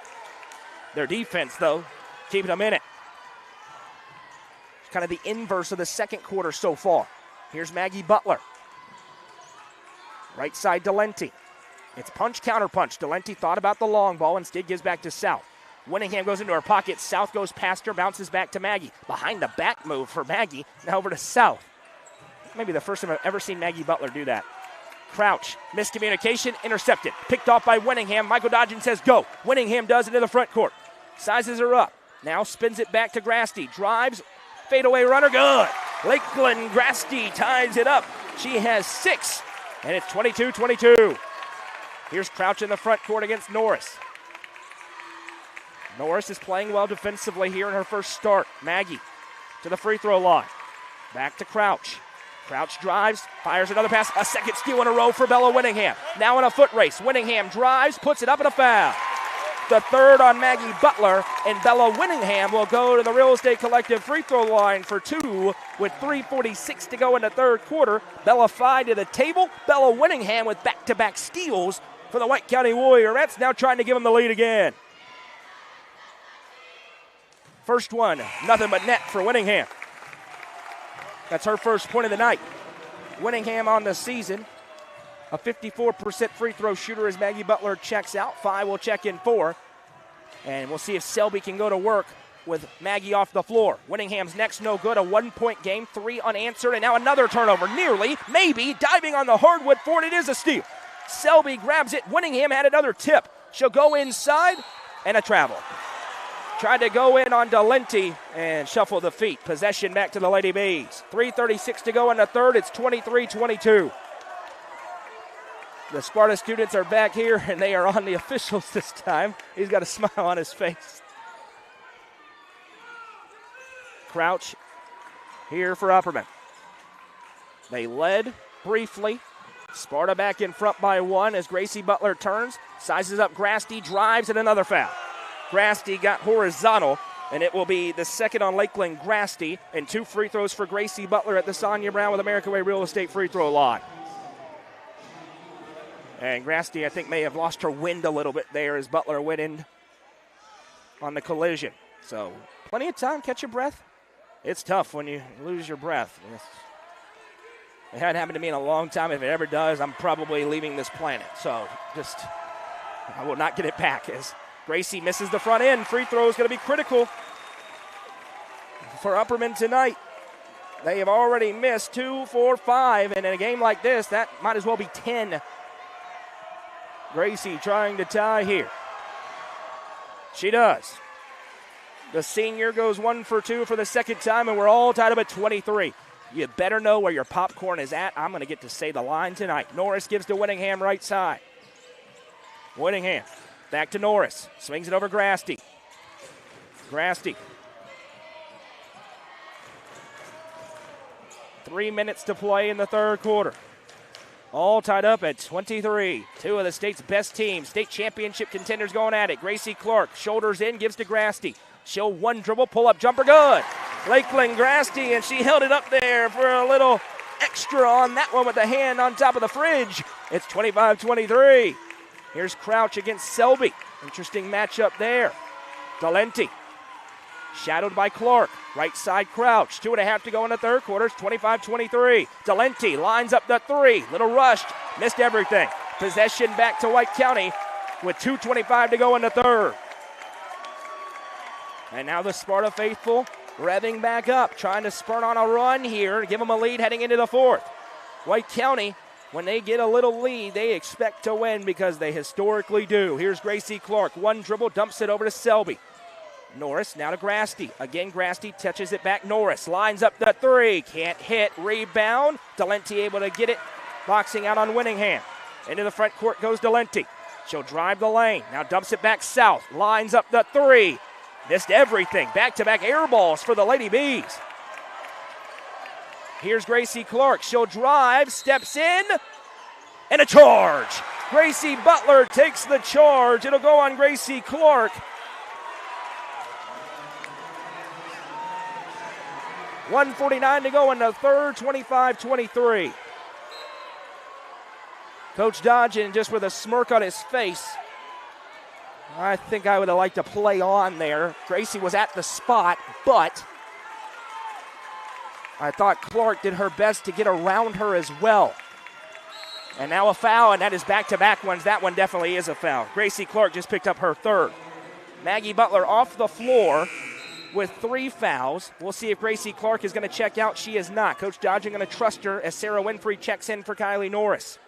Their defense, though, keeping them in it. It's kind of the inverse of the second quarter so far. Here's Maggie Butler. Right side, Delenti. It's punch, counter punch. Delenti thought about the long ball, instead gives back to South. Winningham goes into her pocket. South goes past her, bounces back to Maggie. Behind the back move for Maggie. Now over to South. Maybe the first time I've ever seen Maggie Butler do that. Crouch, miscommunication, intercepted. Picked off by Winningham. Michael Dodgen says go. Winningham does into the front court. Sizes her up. Now spins it back to Grasty. Drives, fadeaway runner, good. Lakeland Grasty ties it up. She has 6, and it's 22-22. Here's Crouch in the front court against Norris. Norris is playing well defensively here in her first start. Maggie to the free throw line. Back to Crouch. Crouch drives, fires another pass. A second steal in a row for Bella Winningham. Now in a foot race. Winningham drives, puts it up, and a foul. The third on Maggie Butler, and Bella Winningham will go to the Real Estate Collective free throw line for 2 with 3:46 to go in the third quarter. Bella Phi to the table. Bella Winningham with back-to-back steals for the White County Warriorettes, now trying to give them the lead again. First one, nothing but net for Winningham. That's her first point of the night. Winningham on the season, a 54% free throw shooter as Maggie Butler checks out. Phi will check in 4. And we'll see if Selby can go to work with Maggie off the floor. Winningham's next no good, a 1-point game, 3 unanswered, and now another turnover. Nearly, maybe, diving on the hardwood for it. It is a steal. Selby grabs it. Winningham had another tip. She'll go inside, and a travel. Tried to go in on Delenti and shuffle the feet. Possession back to the Lady Bees. 3:36 to go in the third. It's 23-22. The Sparta students are back here, and they are on the officials this time. He's got a smile on his face. Crouch here for Upperman. They led briefly. Sparta back in front by 1 as Gracie Butler turns, sizes up Grasty, drives, and another foul. Grasty got horizontal, and it will be the second on Lakeland Grasty, and 2 free throws for Gracie Butler at the Sonia Brown with American Way Real Estate free throw line. And Grasty, I think, may have lost her wind a little bit there as Butler went in on the collision. So plenty of time, catch your breath. It's tough when you lose your breath. It hadn't happened to me in a long time. If it ever does, I'm probably leaving this planet. So I will not get it back as Gracie misses the front end. Free throw is going to be critical for Upperman tonight. They have already missed 2, 4, 5, and in a game like this, that might as well be 10. Gracie trying to tie here. She does. The senior goes 1 for 2 for the second time, and we're all tied up at 23. You better know where your popcorn is at. I'm going to get to say the line tonight. Norris gives to Winningham right side. Winningham back to Norris. Swings it over Grasty. Grasty. 3 minutes to play in the third quarter. All tied up at 23. 2 of the state's best teams. State championship contenders going at it. Gracie Clark shoulders in, gives to Grasty. She'll one dribble, pull-up jumper, good. Lakeland Grasty, and she held it up there for a little extra on that one with the hand on top of the fridge. It's 25-23. Here's Crouch against Selby. Interesting matchup there. Delenti, shadowed by Clark. Right side Crouch. 2.5 to go in the third quarter. It's 25-23. Delenti lines up the 3. Little rushed. Missed everything. Possession back to White County with 2:25 to go in the third. And now the Sparta faithful revving back up, trying to spurt on a run here, give them a lead heading into the fourth. White County, when they get a little lead, they expect to win because they historically do. Here's Gracie Clark. One dribble, dumps it over to Selby. Norris now to Grasty. Again, Grasty touches it back. Norris lines up the 3. Can't hit. Rebound. Delenti able to get it. Boxing out on Winningham. Into the front court goes Delenti. She'll drive the lane. Now dumps it back south. Lines up the 3. Missed everything. Back-to-back air balls for the Lady Bees. Here's Gracie Clark. She'll drive, steps in, and a charge. Gracie Butler takes the charge. It'll go on Gracie Clark. 1:49 to go in the third, 25-23. Coach Dodgen just with a smirk on his face. I think I would have liked to play on there. Gracie was at the spot, but I thought Clark did her best to get around her as well. And now a foul, and that is back-to-back ones. That one definitely is a foul. Gracie Clark just picked up her third. Maggie Butler off the floor with 3 fouls. We'll see if Gracie Clark is going to check out. She is not. Coach Dodgen going to trust her as Sarah Winfrey checks in for Kylie Norris.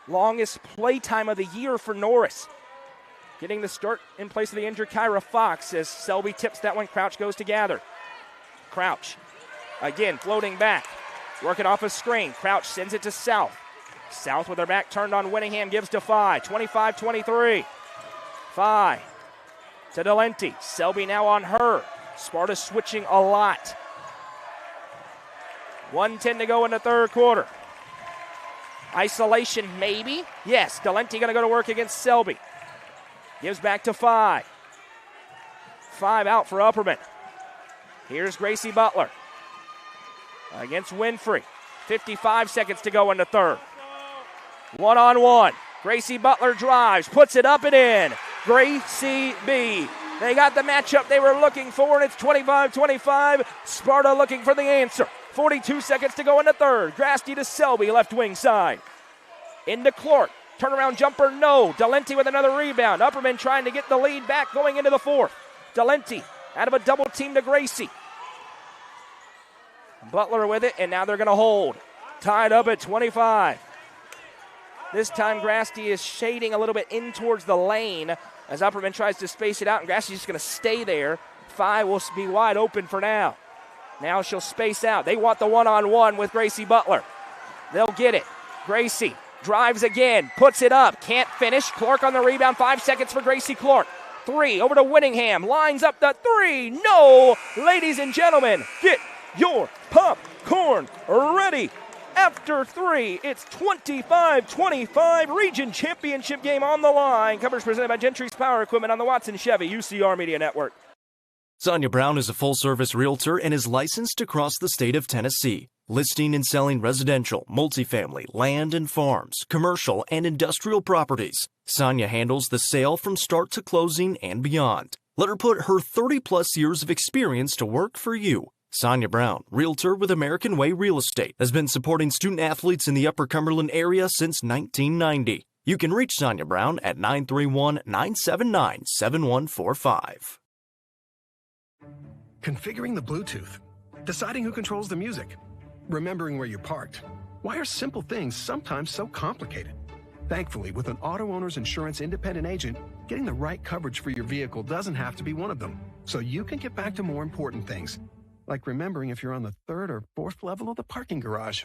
Longest play time of the year for Norris. Getting the start in place of the injured Kyra Fox as Selby tips that one. Crouch goes to gather. Crouch again floating back. Working off a screen. Crouch sends it to South. South with her back turned on Winningham gives to Phi. 25-23. Phi to Delenti. Selby now on her. Sparta switching a lot. 1:10 to go in the third quarter. Isolation maybe. Yes, Delenti going to go to work against Selby. Gives back to Phi. 5 out for Upperman. Here's Gracie Butler against Winfrey. 55 seconds to go in the third. 1-on-1. Gracie Butler drives, puts it up and in. Gracie B. They got the matchup they were looking for, and it's 25-25. Sparta looking for the answer. 42 seconds to go in the third. Grasty to Selby, left wing side. Into Clark. Turnaround jumper, no. Delenti with another rebound. Upperman trying to get the lead back going into the fourth. Delenti out of a double team to Gracie. Butler with it, and now they're going to hold. Tied up at 25. This time Grasty is shading a little bit in towards the lane as Upperman tries to space it out, and Grasty's just going to stay there. Phi will be wide open for now. Now she'll space out. They want the one-on-one with Gracie Butler. They'll get it. Gracie drives again, puts it up, can't finish. Clark on the rebound, 5 seconds for Gracie Clark. 3, over to Winningham, lines up the 3, no! Ladies and gentlemen, get your popcorn ready. After 3, it's 25-25, region championship game on the line. Coverage presented by Gentry's Power Equipment on the Watson Chevy UCR Media Network. Sonia Brown is a full-service realtor and is licensed across the state of Tennessee, listing and selling residential, multifamily, land and farms, commercial and industrial properties. Sonia handles the sale from start to closing and beyond. Let her put her 30-plus years of experience to work for you. Sonia Brown, realtor with American Way Real Estate, has been supporting student-athletes in the Upper Cumberland area since 1990. You can reach Sonia Brown at 931-979-7145. Configuring the Bluetooth, deciding who controls the music, remembering where you parked. Why are simple things sometimes so complicated? Thankfully, with an auto owner's insurance independent agent, getting the right coverage for your vehicle doesn't have to be one of them, so you can get back to more important things, like remembering if you're on the 3rd or 4th level of the parking garage.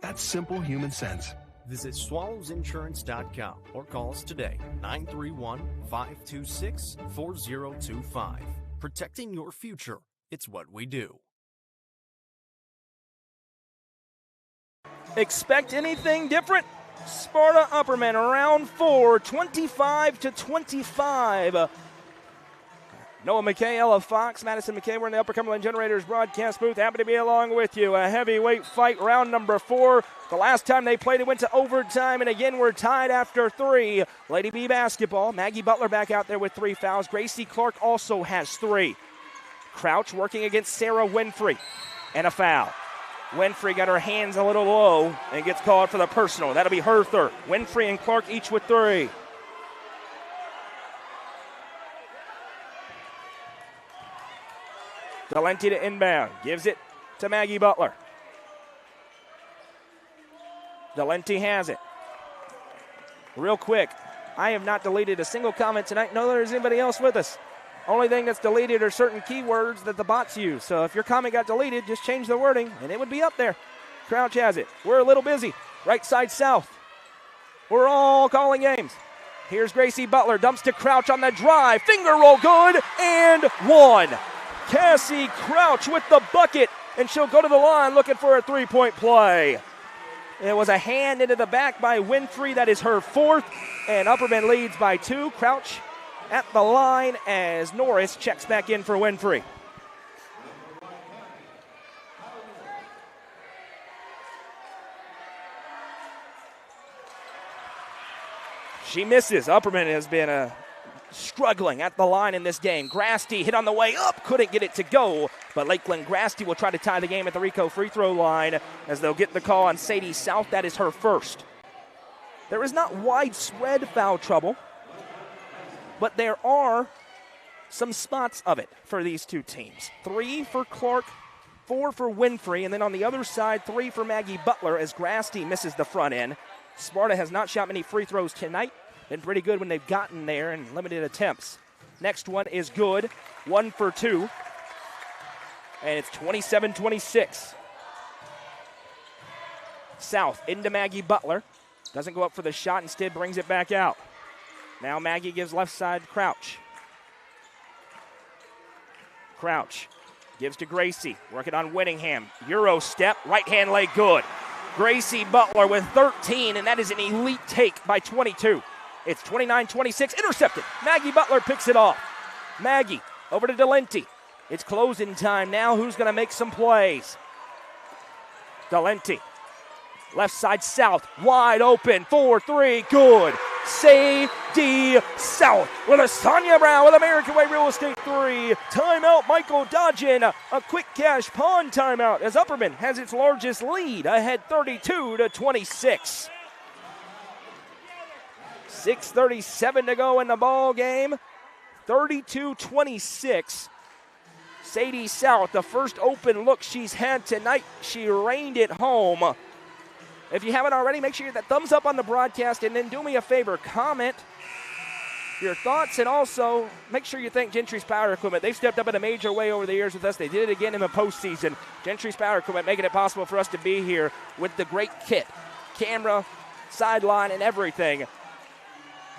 That's simple human sense. Visit swallowsinsurance.com or call us today, 931-526-4025. Protecting your future, it's what we do. Expect anything different? Sparta Upperman, round 4, 25-25. Noah McKay, Ella Fox, Madison McKay, we're in the Upper Cumberland Generators broadcast booth. Happy to be along with you. A heavyweight fight, round number 4. The last time they played, it went to overtime, and again, we're tied after 3. Lady B basketball. Maggie Butler back out there with 3 fouls. Gracie Clark also has 3. Crouch working against Sarah Winfrey, and a foul. Winfrey got her hands a little low and gets called for the personal. That'll be her third. Winfrey and Clark each with 3. Delenti to inbound. Gives it to Maggie Butler. Delenti has it. Real quick, I have not deleted a single comment tonight. No, there's anybody else with us. Only thing that's deleted are certain keywords that the bots use. So if your comment got deleted, just change the wording, and it would be up there. Crouch has it. We're a little busy. Right side south. We're all calling games. Here's Gracie Butler. Dumps to Crouch on the drive. Finger roll good, and 1. Cassie Crouch with the bucket, and she'll go to the line looking for a 3-point play. It was a hand into the back by Winfrey. That is her 4th, and Upperman leads by 2. Crouch at the line as Norris checks back in for Winfrey. She misses. Upperman has been struggling at the line in this game. Grasty hit on the way up, couldn't get it to go. But Lakeland Grasty will try to tie the game at the Rico free throw line as they'll get the call on Sadie South. That is her first. There is not widespread foul trouble, but there are some spots of it for these two teams. 3 for Clark, 4 for Winfrey, and then on the other side, 3 for Maggie Butler as Grasty misses the front end. Sparta has not shot many free throws tonight. Been pretty good when they've gotten there in limited attempts. Next one is good, 1 for 2. And it's 27-26. South into Maggie Butler. Doesn't go up for the shot, instead brings it back out. Now Maggie gives left side Crouch. Crouch gives to Gracie, working on Winningham. Euro step, right hand leg good. Gracie Butler with 13, and that is an elite take by 22. It's 29-26, intercepted. Maggie Butler picks it off. Maggie over to Delenti. It's closing time now. Who's going to make some plays? Delenti. Left side South. Wide open. 4-3. Good. Sadie South with a Sonia Brown with American Way Real Estate 3. Timeout Michael Dodgen. A quick cash pawn timeout as Upperman has its largest lead, ahead 32-26. 6:37 to go in the ball game. 32-26. Sadie South, the first open look she's had tonight, she rained it home. If you haven't already, make sure you hit that thumbs up on the broadcast, and then do me a favor, comment your thoughts, and also make sure you thank Gentry's Power Equipment. They've stepped up in a major way over the years with us. They did it again in the postseason. Gentry's Power Equipment making it possible for us to be here with the great kit, camera, sideline, and everything.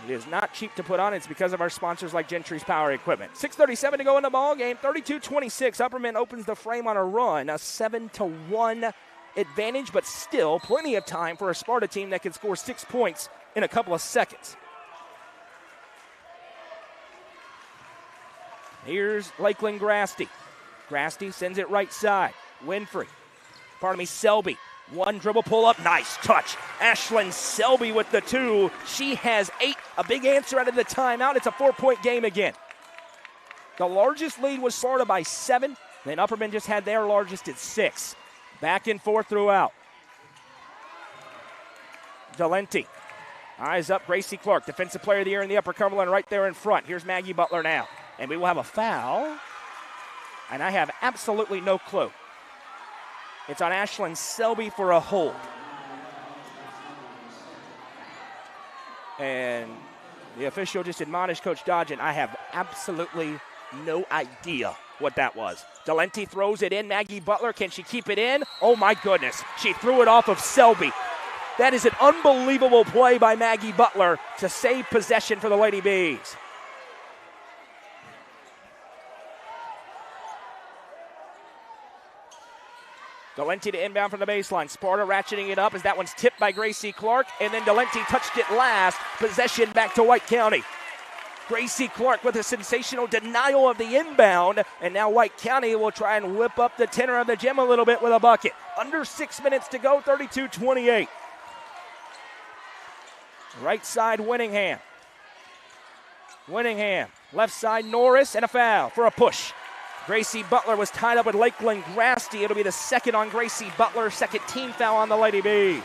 It is not cheap to put on. It's because of our sponsors like Gentry's Power Equipment. 6:37 to go in the ball game. 32-26. Upperman opens the frame on a run. A 7-1 advantage, but still plenty of time for a Sparta team that can score 6 points in a couple of seconds. Here's Lakeland Grasty. Grasty sends it right side. Selby. One dribble pull up, nice touch. Ashlyn Selby with the 2. She has 8, a big answer out of the timeout. It's a 4-point game again. The largest lead was Sparta by 7. Then Upperman just had their largest at 6. Back and forth throughout. Delenti. Eyes up, Gracie Clark, Defensive Player of the Year in the Upper Cumberland right there in front. Here's Maggie Butler now. And we will have a foul. And I have absolutely no clue. It's on Ashlyn Selby for a hold. And the official just admonished Coach Dodgen. I have absolutely no idea what that was. Delenti throws it in. Maggie Butler, can she keep it in? Oh my goodness, she threw it off of Selby. That is an unbelievable play by Maggie Butler to save possession for the Lady Bees. Delenti to inbound from the baseline. Sparta ratcheting it up as that one's tipped by Gracie Clark, and then Delenti touched it last. Possession back to White County. Gracie Clark with a sensational denial of the inbound, and now White County will try and whip up the tenor of the gym a little bit with a bucket. Under 6 minutes to go, 32-28. Right side, Winningham. Left side, Norris, and a foul for a push. Gracie Butler was tied up with Lakeland Grasty. It'll be the second on Gracie Butler, second team foul on the Lady Bees.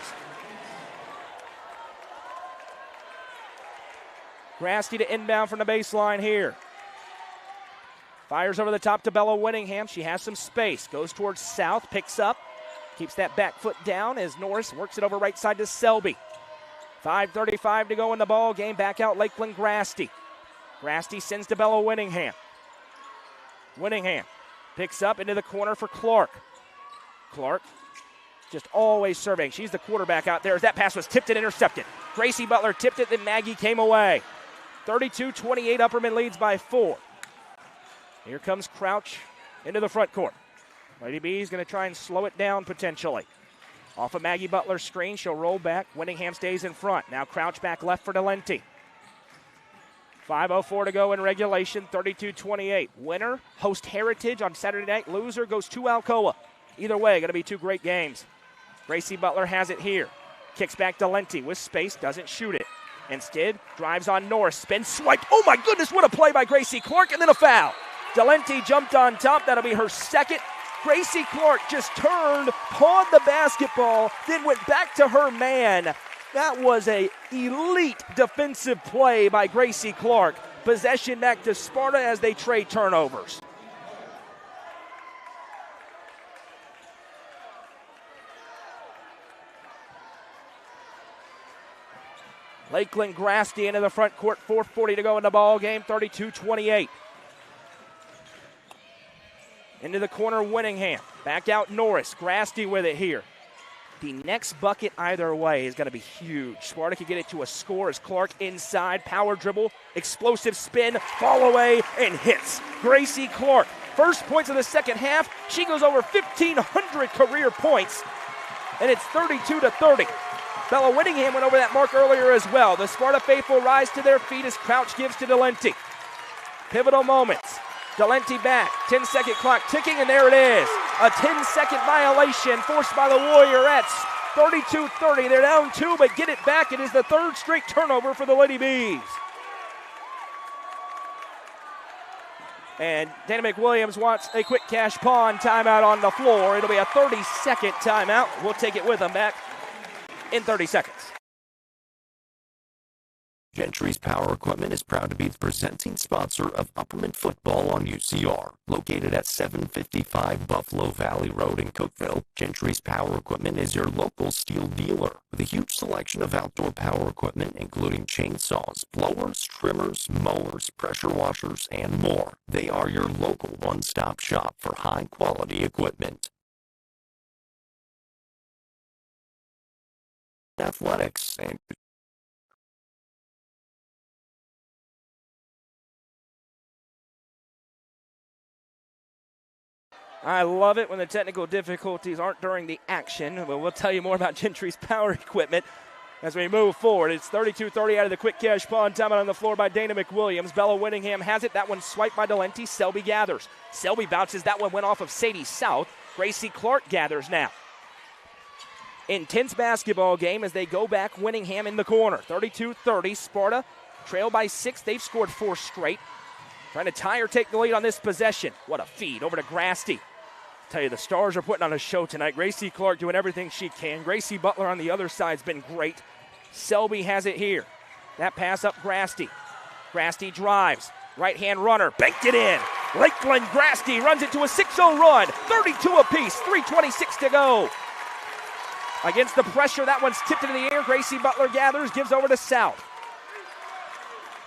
Grasty to inbound from the baseline here. Fires over the top to Bella Winningham. She has some space. Goes towards South, picks up. Keeps that back foot down as Norris works it over right side to Selby. 5:35 to go in the ball game. Back out Lakeland Grasty. Grasty sends to Bella Winningham. Winningham picks up into the corner for Clark. Clark just always serving. She's the quarterback out there as that pass was tipped and intercepted. Gracie Butler tipped it, then Maggie came away. 32-28, Upperman leads by 4. Here comes Crouch into the front court. Lady B's going to try and slow it down potentially. Off of Maggie Butler's screen, she'll roll back. Winningham stays in front. Now Crouch back left for Delenti. 5:04 to go in regulation, 32-28. Winner, host Heritage on Saturday night. Loser goes to Alcoa. Either way, going to be 2 great games. Gracie Butler has it here. Kicks back Delenti with space, doesn't shoot it. Instead, drives on Norris, spin, swiped. Oh my goodness, what a play by Gracie Clark, and then a foul. Delente jumped on top. That'll be her second. Gracie Clark just turned, pawed the basketball, then went back to her man. That was an elite defensive play by Gracie Clark. Possession back to Sparta as they trade turnovers. Lakeland Grasty into the front court, 4:40 to go in the ball game, 32-28. Into the corner, Winningham. Back out Norris. Grasty with it here. The next bucket either way is going to be huge. Sparta can get it to a score as Clark inside, power dribble, explosive spin, fall away, and hits. Gracie Clark, first points of the second half. She goes over 1,500 career points, and it's 32-30. Bella Winningham went over that mark earlier as well. The Sparta faithful rise to their feet as Crouch gives to Delente. Pivotal moments. Delente back, 10-second clock ticking, and there it is. A 10-second violation forced by the Warriorettes. 32-30, they're down 2, but get it back. It is the third straight turnover for the Lady Bees. And Dana McWilliams wants a quick cash pawn timeout on the floor. It'll be a 30-second timeout. We'll take it with them back in 30 seconds. Gentry's Power Equipment is proud to be the presenting sponsor of Upperman Football on UCR. Located at 755 Buffalo Valley Road in Cookeville, Gentry's Power Equipment is your local steel dealer with a huge selection of outdoor power equipment including chainsaws, blowers, trimmers, mowers, pressure washers, and more. They are your local one-stop shop for high-quality equipment. Athletics and I love it when the technical difficulties aren't during the action, but we'll tell you more about Gentry's Power Equipment as we move forward. It's 32-30 out of the quick cash pawn. Timeout on the floor by Dana McWilliams. Bella Winningham has it. That one swiped by Delente. Selby gathers. Selby bounces. That one went off of Sadie South. Gracie Clark gathers now. Intense basketball game as they go back. Winningham in the corner. 32-30. Sparta trail by 6. They've scored 4 straight. Trying to tie or take the lead on this possession. What a feed over to Grasty. Tell you, the Stars are putting on a show tonight. Gracie Clark doing everything she can. Gracie Butler on the other side has been great. Selby has it here. That pass up Grasty. Grasty drives. Right-hand runner. Banked it in. Lakeland Grasty runs it to a 6-0 run. 32 apiece. 3:26 to go. Against the pressure, that one's tipped into the air. Gracie Butler gathers, gives over to South.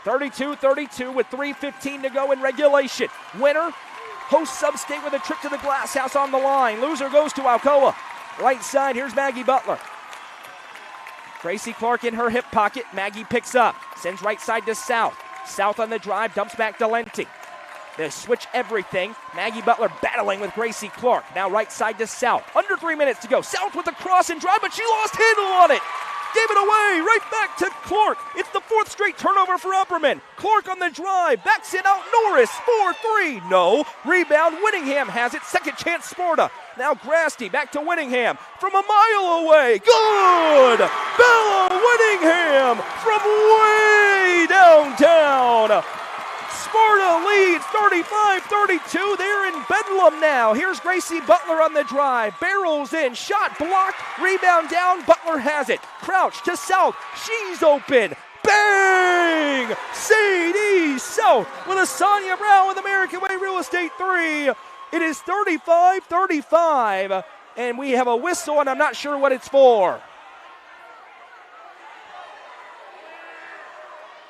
32-32 with 3:15 to go in regulation. Winner, host Sub-State with a trip to the glass house on the line. Loser goes to Alcoa. Right side, here's Maggie Butler. Gracie Clark in her hip pocket. Maggie picks up, sends right side to South. South on the drive, dumps back to Delente. They switch everything. Maggie Butler battling with Gracie Clark. Now right side to South. Under 3 minutes to go. South with the cross and drive, but she lost handle on it. Gave it away, right back to Clark. It's the 4th straight turnover for Upperman. Clark on the drive, backs it out, Norris, 4-3, no. Rebound, Winningham has it, second chance Sparta. Now Grasty, back to Winningham, from a mile away, good! Bella Winningham from way downtown. Sparta leads 35-32. They're in bedlam now. Here's Gracie Butler on the drive. Barrels in. Shot blocked. Rebound down. Butler has it. Crouch to South. She's open. Bang! Sadie South with a Sonia Brown with American Way Real Estate 3. It is 35-35. And we have a whistle, and I'm not sure what it's for.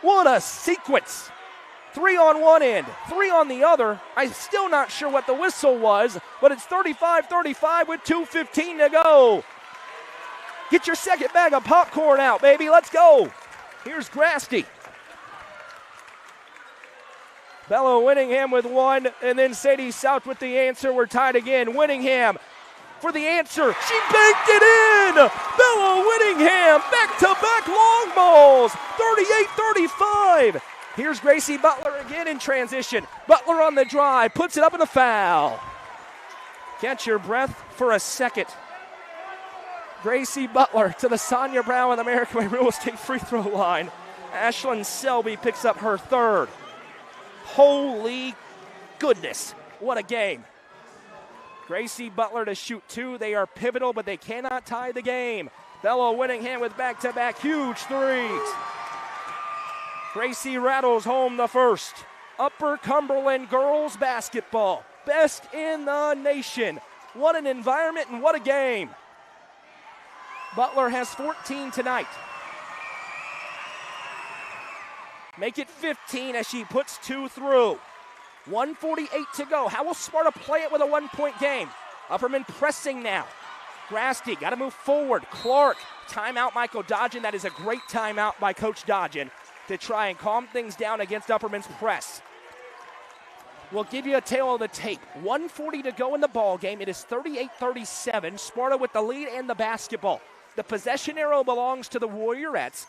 What a sequence. 3 on one end, 3 on the other. I'm still not sure what the whistle was, but it's 35-35 with 2:15 to go. Get your second bag of popcorn out, baby. Let's go. Here's Grasty. Bella Winningham with 1, and then Sadie South with the answer. We're tied again. Winningham for the answer. She banked it in. Bella Winningham, back-to-back long balls. 38-35. Here's Gracie Butler again in transition. Butler on the drive, puts it up in a foul. Catch your breath for a second. Gracie Butler to the Sonia Brown with American Way Real Estate free throw line. Ashlyn Selby picks up her 3rd. Holy goodness, what a game. Gracie Butler to shoot 2. They are pivotal, but they cannot tie the game. Bella Winningham with back-to-back huge threes. Gracie rattles home the first. Upper Cumberland girls basketball, best in the nation. What an environment and what a game. Butler has 14 tonight. Make it 15 as she puts 2 through. 1:48 to go. How will Sparta play it with a 1-point game? Upperman pressing now. Grasty got to move forward. Clark, timeout Michael Dodgen. That is a great timeout by Coach Dodgen to try and calm things down against Upperman's press. We'll give you a tail of the tape. 1:40 to go in the ball game. It is 38-37. Sparta with the lead and the basketball. The possession arrow belongs to the Warriorettes.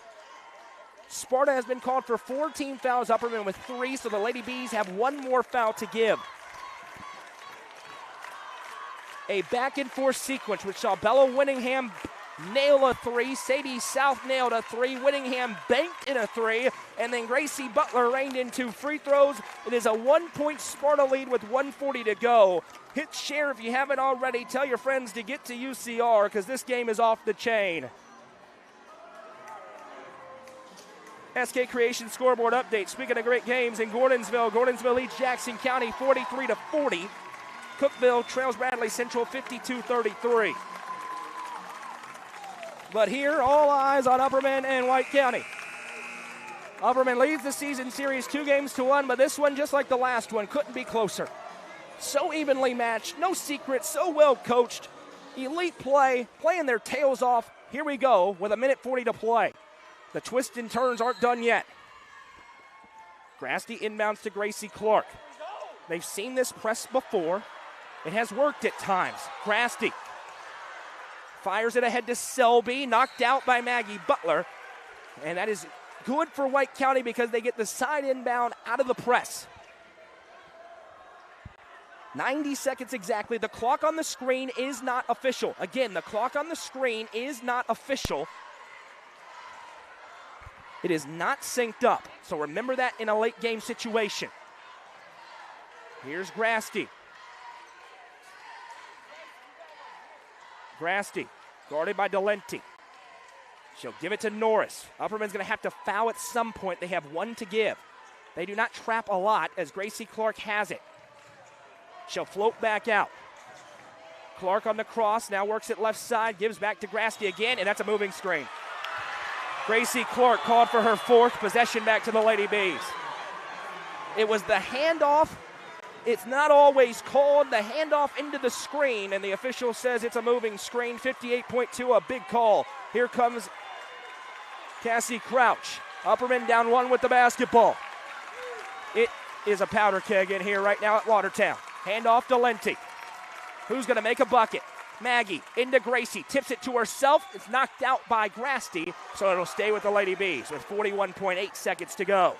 Sparta has been called for 4 team fouls, Upperman with 3, so the Lady Bees have 1 more foul to give. A back-and-forth sequence which saw Bella Winningham nail a 3, Sadie South nailed a 3, Winningham banked in a 3, and then Gracie Butler rained in 2 free throws. It is a 1-point Sparta lead with 1:40 to go. Hit share if you haven't already. Tell your friends to get to UCR because this game is off the chain. SK Creation scoreboard update. Speaking of great games in Gordonsville leads Jackson County 43-40. Cookeville trails Bradley Central 52-33. But here, all eyes on Upperman and White County. Upperman leads the season series 2-1, but this one, just like the last one, couldn't be closer. So evenly matched, no secret, so well coached. Elite play, playing their tails off. Here we go with 1:40 to play. The twists and turns aren't done yet. Grasty inbounds to Gracie Clark. They've seen this press before. It has worked at times. Grasty fires it ahead to Selby, knocked out by Maggie Butler. And that is good for White County because they get the side inbound out of the press. 90 seconds exactly. The clock on the screen is not official. Again, the clock on the screen is not official. It is not synced up, so remember that in a late game situation. Here's Grasty. Grasty, guarded by Delenti. She'll give it to Norris. Upperman's going to have to foul at some point. They have 1 to give. They do not trap a lot as Gracie Clark has it. She'll float back out. Clark on the cross, now works it left side, gives back to Grasty again, and that's a moving screen. Gracie Clark called for her 4th possession back to the Lady Bees. It was the handoff. It's not always called. The handoff into the screen, and the official says it's a moving screen. 58.2, a big call. Here comes Cassie Crouch. Upperman down 1 with the basketball. It is a powder keg in here right now at Watertown. Handoff to Lenti. Who's going to make a bucket? Maggie into Gracie, tips it to herself. It's knocked out by Grasty, so it'll stay with the Lady Bees with 41.8 seconds to go.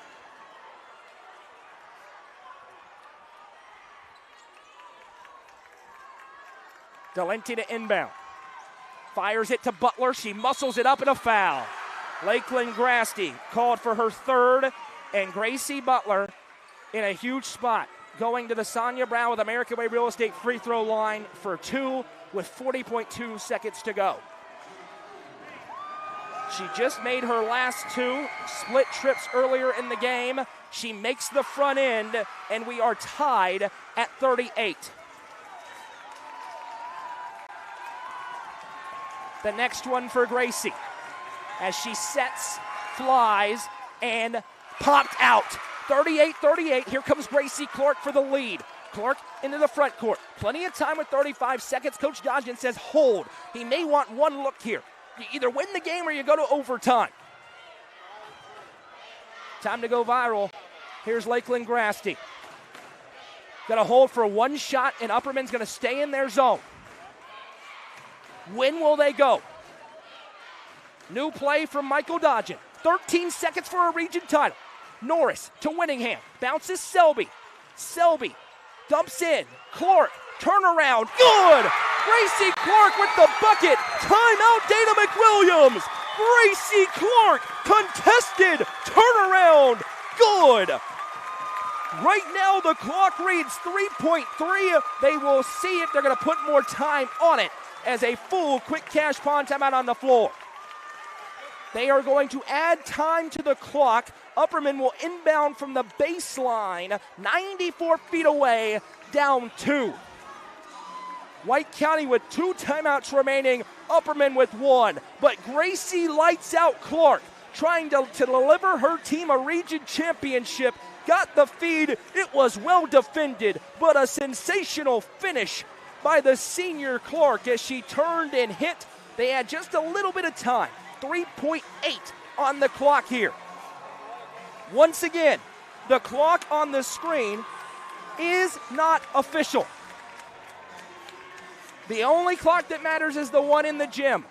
Delenti to inbound. Fires it to Butler. She muscles it up and a foul. Lakeland Grasty called for her 3rd, and Gracie Butler in a huge spot, going to the Sonia Brown with American Way Real Estate free throw line for 2 with 40.2 seconds to go. She just made her last 2 split trips earlier in the game. She makes the front end, and we are tied at 38. The next one for Gracie as she sets, flies, and popped out. 38-38. Here comes Gracie Clark for the lead. Clark into the front court. Plenty of time with 35 seconds. Coach Dodgen says hold. He may want 1 look here. You either win the game or you go to overtime. Time to go viral. Here's Lakeland Grasty. Got to hold for 1 shot, and Upperman's going to stay in their zone. When will they go? New play from Michael Dodgen. 13 seconds for a region title. Norris to Winningham. Bounces Selby. Selby dumps in. Clark. Turnaround. Good! Gracie Clark with the bucket. Timeout Dana McWilliams. Gracie Clark. Contested. Turnaround. Good. Right now the clock reads 3.3. They will see if they're going to put more time on it as a full quick cash pawn timeout on the floor. They are going to add time to the clock. Upperman will inbound from the baseline, 94 feet away, down 2. White County with 2 timeouts remaining, Upperman with 1. But Gracie lights out Clark, trying to deliver her team a region championship. Got the feed. It was well defended, but a sensational finish by the senior Clark as she turned and hit. They had just a little bit of time. 3.8 on the clock here. Once again, the clock on the screen is not official. The only clock that matters is the one in the gym.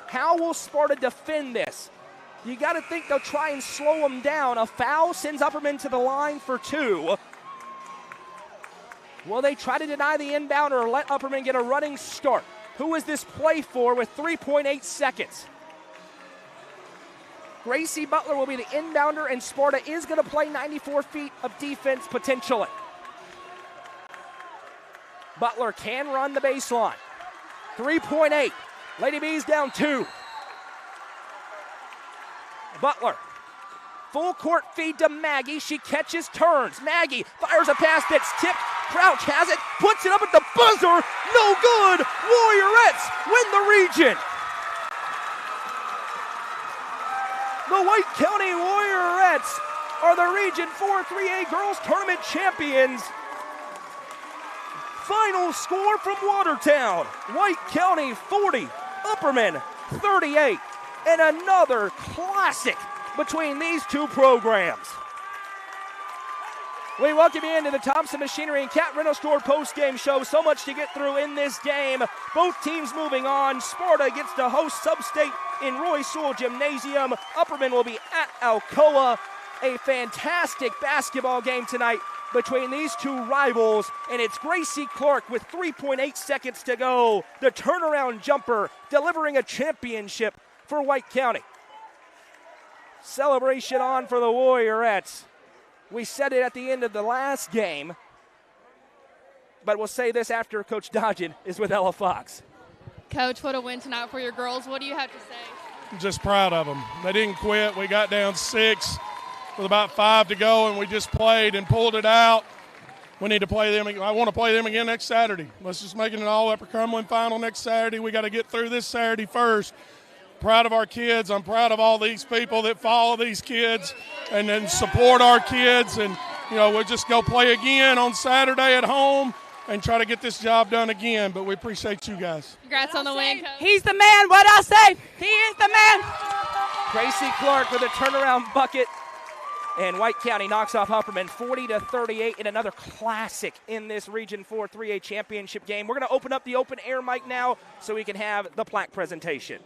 How will Sparta defend this? You got to think they'll try and slow them down. A foul sends Upperman to the line for 2. Will they try to deny the inbound or let Upperman get a running start? Who is this play for with 3.8 seconds? Gracie Butler will be the inbounder, and Sparta is going to play 94 feet of defense potentially. Butler can run the baseline. 3.8. Lady Bees down 2. Butler. Full court feed to Maggie. She catches, turns. Maggie fires a pass that's tipped. Crouch has it, puts it up at the buzzer. No good. Warriorettes win the region. The White County Warriorettes are the Region 4 3A Girls Tournament champions. Final score from Watertown. White County 40, Upperman 38. And another classic between these two programs. We welcome you into the Thompson Machinery and Cat Rental Store post-game show. So much to get through in this game. Both teams moving on. Sparta gets to host Sub-State in Roy Sewell Gymnasium. Upperman will be at Alcoa. A fantastic basketball game tonight between these two rivals, and it's Gracie Clark with 3.8 seconds to go. The turnaround jumper delivering a championship for White County. Celebration on for the Warriorettes. We said it at the end of the last game, but we'll say this after Coach Dodgen is with Ella Fox. Coach, what a win tonight for your girls. What do you have to say? I'm just proud of them. They didn't quit. We got down 6 with about 5 to go, and we just played and pulled it out. We need to play them. I want to play them again next Saturday. Let's just make it an all-Upper Cumberland final next Saturday. We got to get through this Saturday first. Proud of our kids. I'm proud of all these people that follow these kids and then support our kids. And, you know, we'll just go play again on Saturday at home and try to get this job done again. But we appreciate you guys. Congrats on the win, Coach. He's the man. What I say? He is the man. Gracie Clark with a turnaround bucket. And White County knocks off Upperman 40-38 in another classic in this Region 4 3A championship game. We're going to open up the open air mic now so we can have the plaque presentation.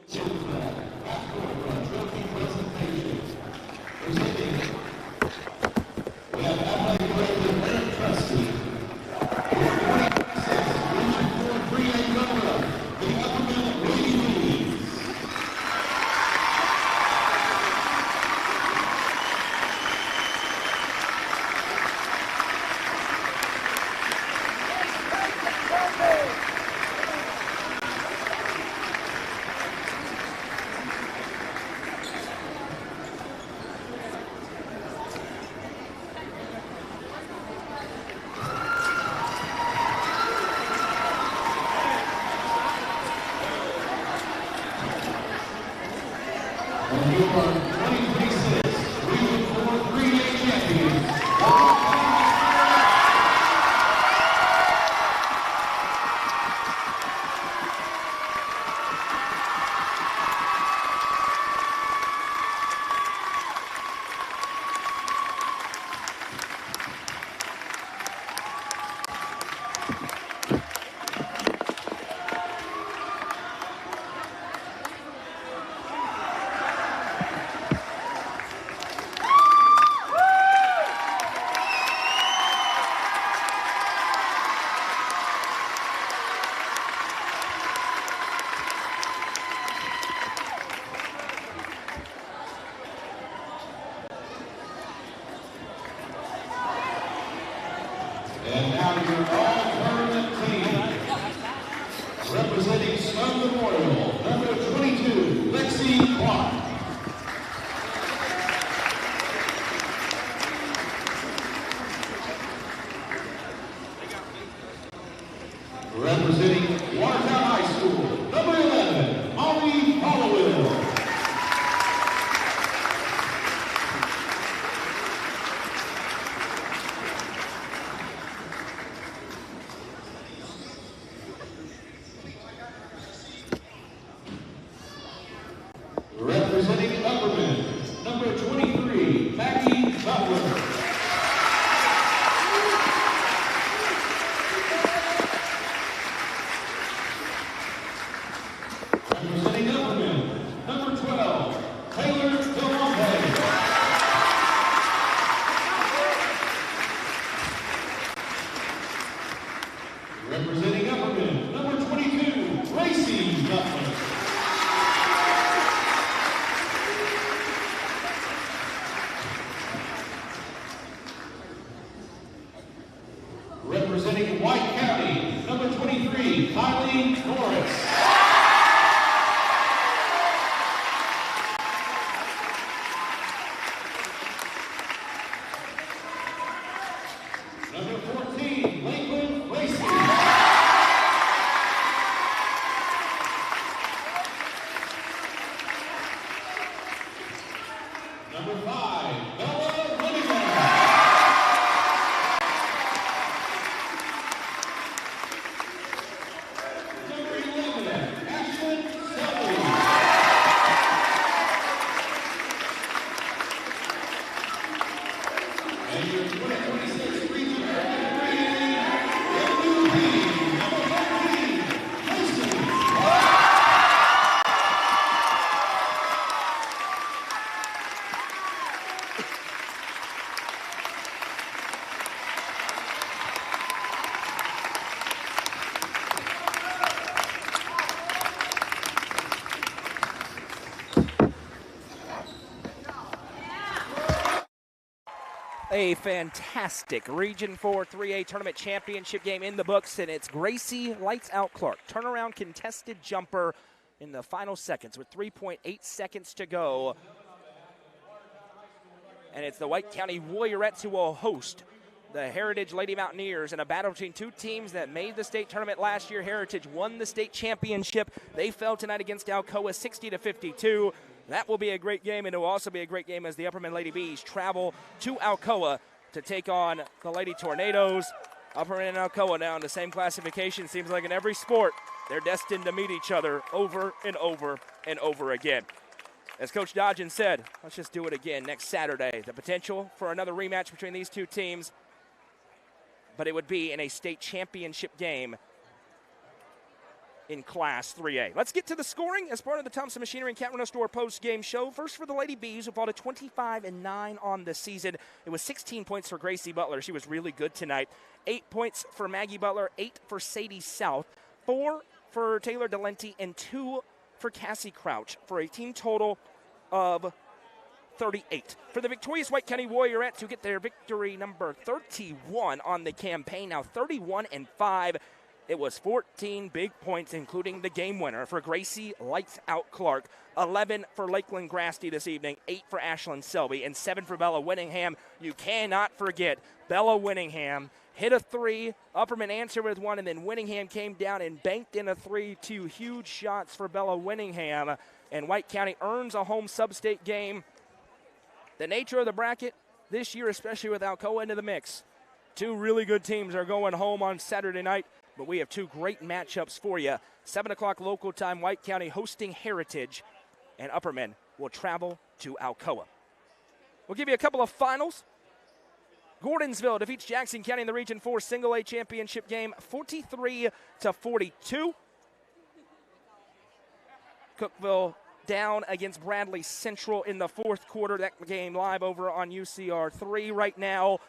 a fantastic Region 4 3A tournament championship game in the books, and it's Gracie Lights Out Clark. Turnaround contested jumper in the final seconds with 3.8 seconds to go. And it's the White County Warriorettes who will host the Heritage Lady Mountaineers in a battle between two teams that made the state tournament last year. Heritage won the state championship. They fell tonight against Alcoa 60-52. That will be a great game, and it will also be a great game as the Upperman Lady Bees travel to Alcoa to take on the Lady Tornadoes. Upperman and Alcoa now in the same classification. Seems like in every sport, they're destined to meet each other over and over and over again. As Coach Dodgen said, let's just do it again next Saturday. The potential for another rematch between these two teams, but it would be in a state championship game in Class 3A. Let's get to the scoring as part of the Thompson Machinery and Cat Rental Store post-game show. First for the Lady Bees, who fall to 25-9 on the season. It was 16 points for Gracie Butler. She was really good tonight. 8 points for Maggie Butler, 8 for Sadie South, 4 for Taylor Delenti, and 2 for Cassie Crouch for a team total of 38. For the victorious White County Warriorettes, who get their victory number 31 on the campaign, now 31-5. It was 14 big points, including the game winner for Gracie Lights Out Clark, 11 for Lakeland Grasty this evening, 8 for Ashland Selby, and 7 for Bella Winningham. You cannot forget Bella Winningham hit a 3, Upperman answered with 1, and then Winningham came down and banked in a 3. 2 huge shots for Bella Winningham, and White County earns a home sub-state game. The nature of the bracket this year, especially with Alcoa into the mix, 2 really good teams are going home on Saturday night. But we have 2 great matchups for you. 7 o'clock local time, White County hosting Heritage, and Upperman will travel to Alcoa. We'll give you a couple of finals. Gordonsville defeats Jackson County in the Region 4 Single A Championship game, 43-42. Cookeville down against Bradley Central in the fourth quarter. That game live over on UCR 3 right now.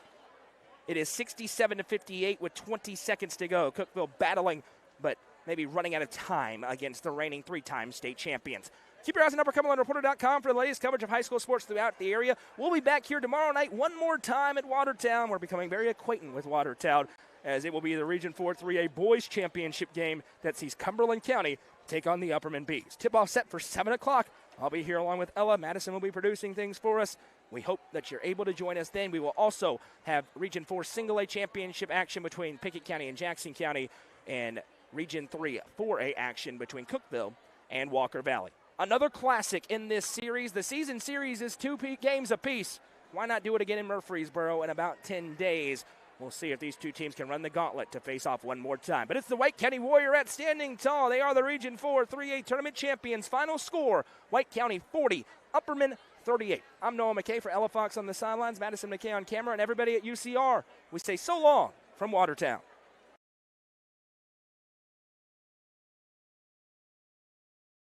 It is 67-58 with 20 seconds to go. Cookeville battling, but maybe running out of time against the reigning 3-time state champions. Keep your eyes on UpperCumberlandReporter.com for the latest coverage of high school sports throughout the area. We'll be back here tomorrow night one more time at Watertown. We're becoming very acquainted with Watertown, as it will be the Region 4 3A Boys Championship game that sees Cumberland County take on the Upperman Bees. Tip-off set for 7 o'clock. I'll be here along with Ella. Madison will be producing things for us. We hope that you're able to join us then. We will also have Region 4 Single A Championship action between Pickett County and Jackson County, and Region 3 4A action between Cookeville and Walker Valley. Another classic in this series. The season series is 2 games apiece. Why not do it again in Murfreesboro in about 10 days? We'll see if these two teams can run the gauntlet to face off one more time. But it's the White County Warriorettes standing tall. They are the Region 4 3A tournament champions. Final score, White County 40, Upperman 38. I'm Noah McKay for Ella Fox on the sidelines, Madison McKay on camera, and everybody at UCR. We say so long from Watertown.